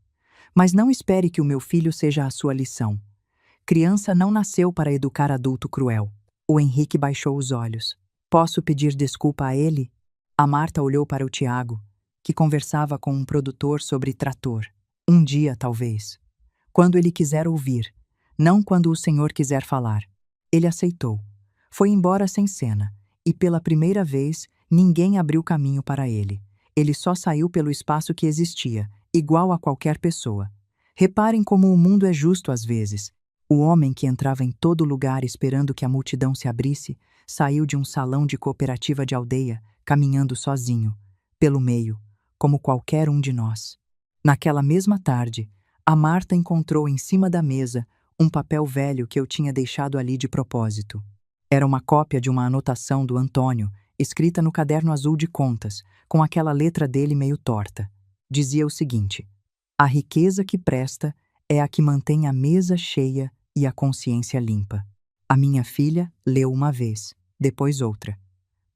Mas não espere que o meu filho seja a sua lição. Criança não nasceu para educar adulto cruel. O Henrique baixou os olhos. Posso pedir desculpa a ele? A Marta olhou para o Tiago, que conversava com um produtor sobre trator. Um dia, talvez. Quando ele quiser ouvir, não quando o Senhor quiser falar. Ele aceitou. Foi embora sem cena, e pela primeira vez, ninguém abriu caminho para ele. Ele só saiu pelo espaço que existia, igual a qualquer pessoa. Reparem como o mundo é justo às vezes. O homem que entrava em todo lugar esperando que a multidão se abrisse, saiu de um salão de cooperativa de aldeia, caminhando sozinho, pelo meio, como qualquer um de nós. Naquela mesma tarde, a Marta encontrou em cima da mesa um papel velho que eu tinha deixado ali de propósito. Era uma cópia de uma anotação do Antônio, escrita no caderno azul de contas, com aquela letra dele meio torta. Dizia o seguinte: a riqueza que presta é a que mantém a mesa cheia e a consciência limpa. A minha filha leu uma vez, depois outra.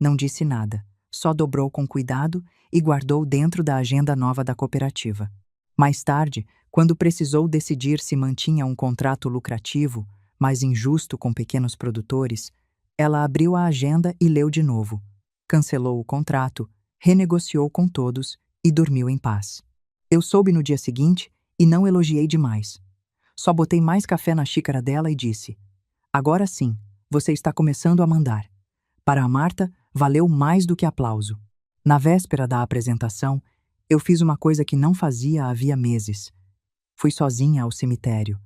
Não disse nada, só dobrou com cuidado e guardou dentro da agenda nova da cooperativa. Mais tarde, quando precisou decidir se mantinha um contrato lucrativo, mas injusto com pequenos produtores, ela abriu a agenda e leu de novo. Cancelou o contrato, renegociou com todos e dormiu em paz. Eu soube no dia seguinte e não elogiei demais. Só botei mais café na xícara dela e disse: agora sim, você está começando a mandar. Para a Marta, valeu mais do que aplauso. Na véspera da apresentação, eu fiz uma coisa que não fazia havia meses. Fui sozinha ao cemitério.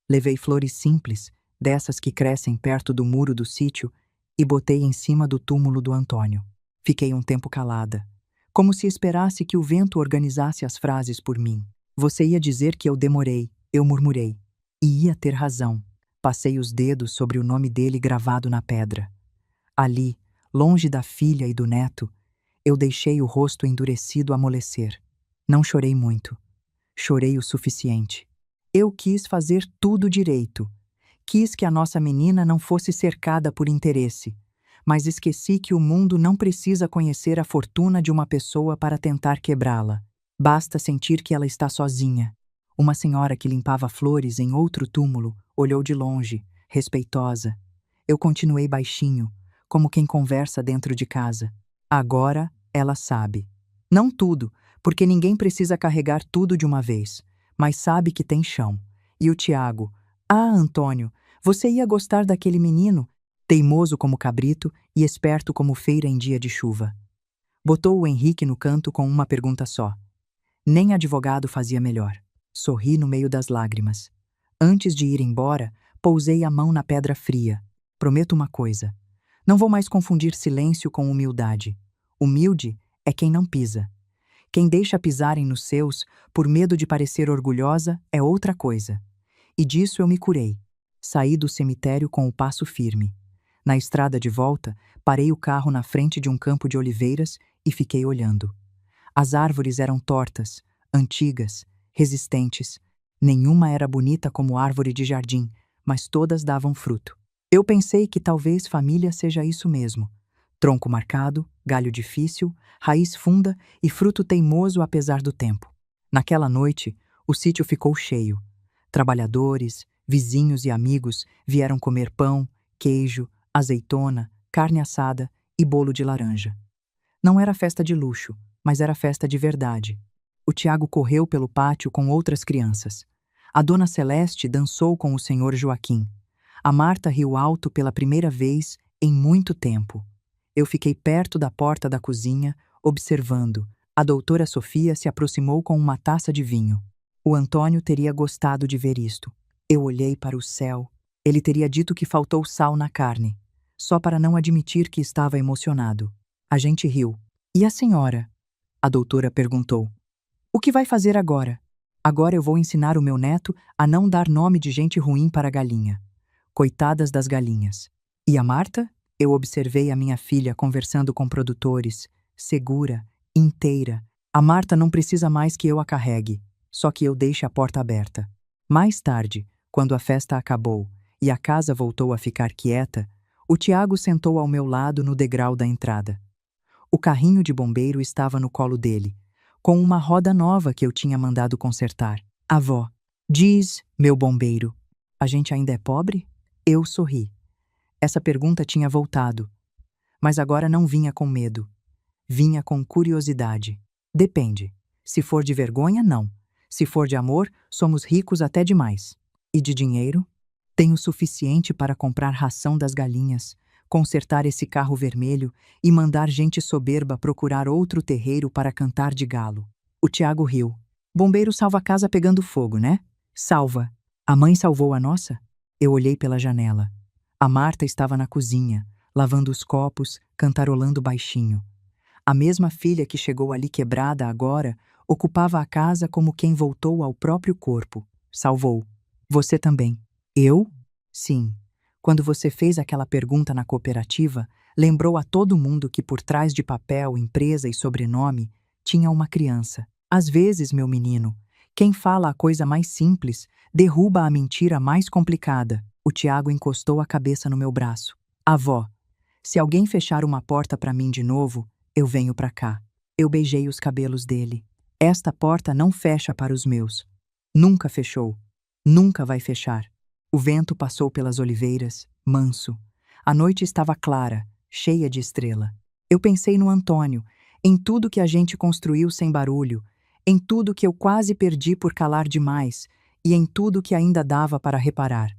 Levei flores simples, dessas que crescem perto do muro do sítio, e botei em cima do túmulo do Antônio. Fiquei um tempo calada, como se esperasse que o vento organizasse as frases por mim. Você ia dizer que eu demorei, eu murmurei. E ia ter razão. Passei os dedos sobre o nome dele gravado na pedra. Ali, longe da filha e do neto, eu deixei o rosto endurecido amolecer. Não chorei muito. Chorei o suficiente. Eu quis fazer tudo direito. Quis que a nossa menina não fosse cercada por interesse, mas esqueci que o mundo não precisa conhecer a fortuna de uma pessoa para tentar quebrá-la. Basta sentir que ela está sozinha. Uma senhora que limpava flores em outro túmulo olhou de longe, respeitosa. Eu continuei baixinho, como quem conversa dentro de casa. Agora ela sabe. Não tudo, porque ninguém precisa carregar tudo de uma vez, mas sabe que tem chão. E o Tiago: ah, Antônio, você ia gostar daquele menino, teimoso como cabrito e esperto como feira em dia de chuva. Botou o Henrique no canto com uma pergunta só. Nem advogado fazia melhor. Sorri no meio das lágrimas. Antes de ir embora, pousei a mão na pedra fria. Prometo uma coisa. Não vou mais confundir silêncio com humildade. Humilde é quem não pisa. Quem deixa pisarem nos seus, por medo de parecer orgulhosa, é outra coisa. E disso eu me curei. Saí do cemitério com o passo firme. Na estrada de volta, parei o carro na frente de um campo de oliveiras e fiquei olhando. As árvores eram tortas, antigas, resistentes. Nenhuma era bonita como árvore de jardim, mas todas davam fruto. Eu pensei que talvez família seja isso mesmo. Tronco marcado, galho difícil, raiz funda e fruto teimoso apesar do tempo. Naquela noite, o sítio ficou cheio. Trabalhadores, vizinhos e amigos vieram comer pão, queijo, azeitona, carne assada e bolo de laranja. Não era festa de luxo, mas era festa de verdade. O Tiago correu pelo pátio com outras crianças. A dona Celeste dançou com o senhor Joaquim. A Marta riu alto pela primeira vez em muito tempo. Eu fiquei perto da porta da cozinha, observando. A doutora Sofia se aproximou com uma taça de vinho. O Antônio teria gostado de ver isto. Eu olhei para o céu. Ele teria dito que faltou sal na carne, só para não admitir que estava emocionado. A gente riu. E a senhora? A doutora perguntou. O que vai fazer agora? Agora eu vou ensinar o meu neto a não dar nome de gente ruim para a galinha. Coitadas das galinhas. E a Marta? Eu observei a minha filha conversando com produtores, segura, inteira. A Marta não precisa mais que eu a carregue, só que eu deixe a porta aberta. Mais tarde, quando a festa acabou e a casa voltou a ficar quieta, o Tiago sentou ao meu lado no degrau da entrada. O carrinho de bombeiro estava no colo dele, com uma roda nova que eu tinha mandado consertar. Avó, diz, meu bombeiro, a gente ainda é pobre? Eu sorri. Essa pergunta tinha voltado, mas agora não vinha com medo. Vinha com curiosidade. Depende. Se for de vergonha, não. Se for de amor, somos ricos até demais. E de dinheiro? Tenho o suficiente para comprar ração das galinhas, consertar esse carro vermelho e mandar gente soberba procurar outro terreiro para cantar de galo. O Tiago riu. Bombeiro salva a casa pegando fogo, né? Salva. A mãe salvou a nossa? Eu olhei pela janela. A Marta estava na cozinha, lavando os copos, cantarolando baixinho. A mesma filha que chegou ali quebrada agora ocupava a casa como quem voltou ao próprio corpo. Salvou. Você também. Eu? Sim. Quando você fez aquela pergunta na cooperativa, lembrou a todo mundo que por trás de papel, empresa e sobrenome tinha uma criança. Às vezes, meu menino, quem fala a coisa mais simples derruba a mentira mais complicada. O Tiago encostou a cabeça no meu braço. Avó, se alguém fechar uma porta para mim de novo, eu venho para cá. Eu beijei os cabelos dele. Esta porta não fecha para os meus. Nunca fechou. Nunca vai fechar. O vento passou pelas oliveiras, manso. A noite estava clara, cheia de estrela. Eu pensei no Antônio, em tudo que a gente construiu sem barulho, em tudo que eu quase perdi por calar demais e em tudo que ainda dava para reparar.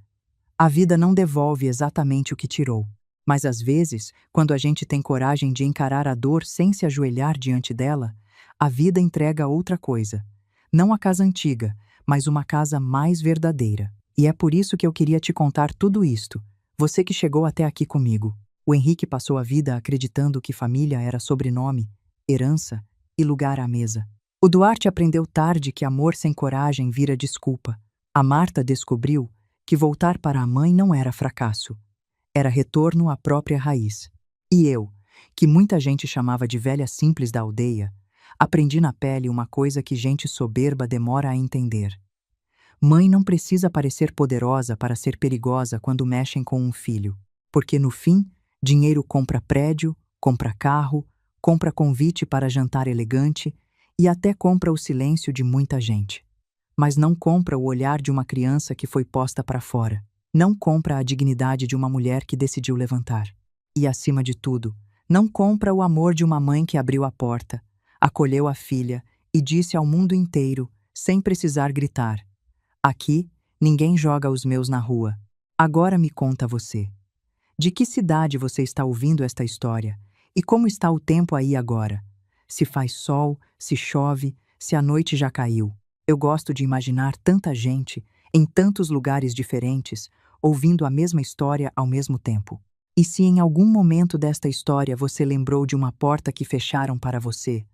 A vida não devolve exatamente o que tirou. Mas às vezes, quando a gente tem coragem de encarar a dor sem se ajoelhar diante dela, a vida entrega outra coisa. Não a casa antiga, mas uma casa mais verdadeira. E é por isso que eu queria te contar tudo isto, você que chegou até aqui comigo. O Henrique passou a vida acreditando que família era sobrenome, herança e lugar à mesa. O Duarte aprendeu tarde que amor sem coragem vira desculpa. A Marta descobriu que voltar para a mãe não era fracasso. Era retorno à própria raiz. E eu, que muita gente chamava de velha simples da aldeia, aprendi na pele uma coisa que gente soberba demora a entender. Mãe não precisa parecer poderosa para ser perigosa quando mexem com um filho, porque no fim, dinheiro compra prédio, compra carro, compra convite para jantar elegante e até compra o silêncio de muita gente. Mas não compra o olhar de uma criança que foi posta para fora. Não compra a dignidade de uma mulher que decidiu levantar. E, acima de tudo, não compra o amor de uma mãe que abriu a porta, acolheu a filha e disse ao mundo inteiro, sem precisar gritar: aqui, ninguém joga os meus na rua. Agora me conta você. De que cidade você está ouvindo esta história? E como está o tempo aí agora? Se faz sol, se chove, se a noite já caiu. Eu gosto de imaginar tanta gente, em tantos lugares diferentes, ouvindo a mesma história ao mesmo tempo. E se em algum momento desta história você lembrou de uma porta que fecharam para você,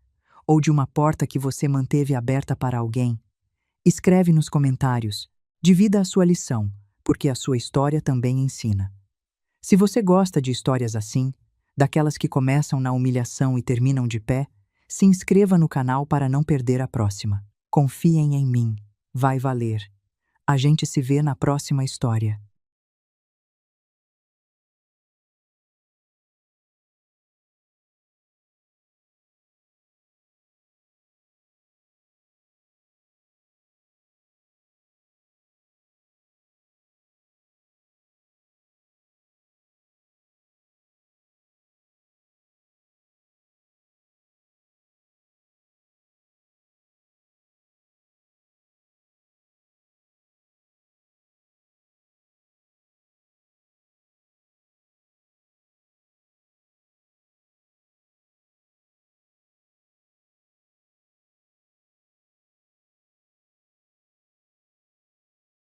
ou de uma porta que você manteve aberta para alguém, escreve nos comentários, divida a sua lição, porque a sua história também ensina. Se você gosta de histórias assim, daquelas que começam na humilhação e terminam de pé, se inscreva no canal para não perder a próxima. Confiem em mim, vai valer. A gente se vê na próxima história.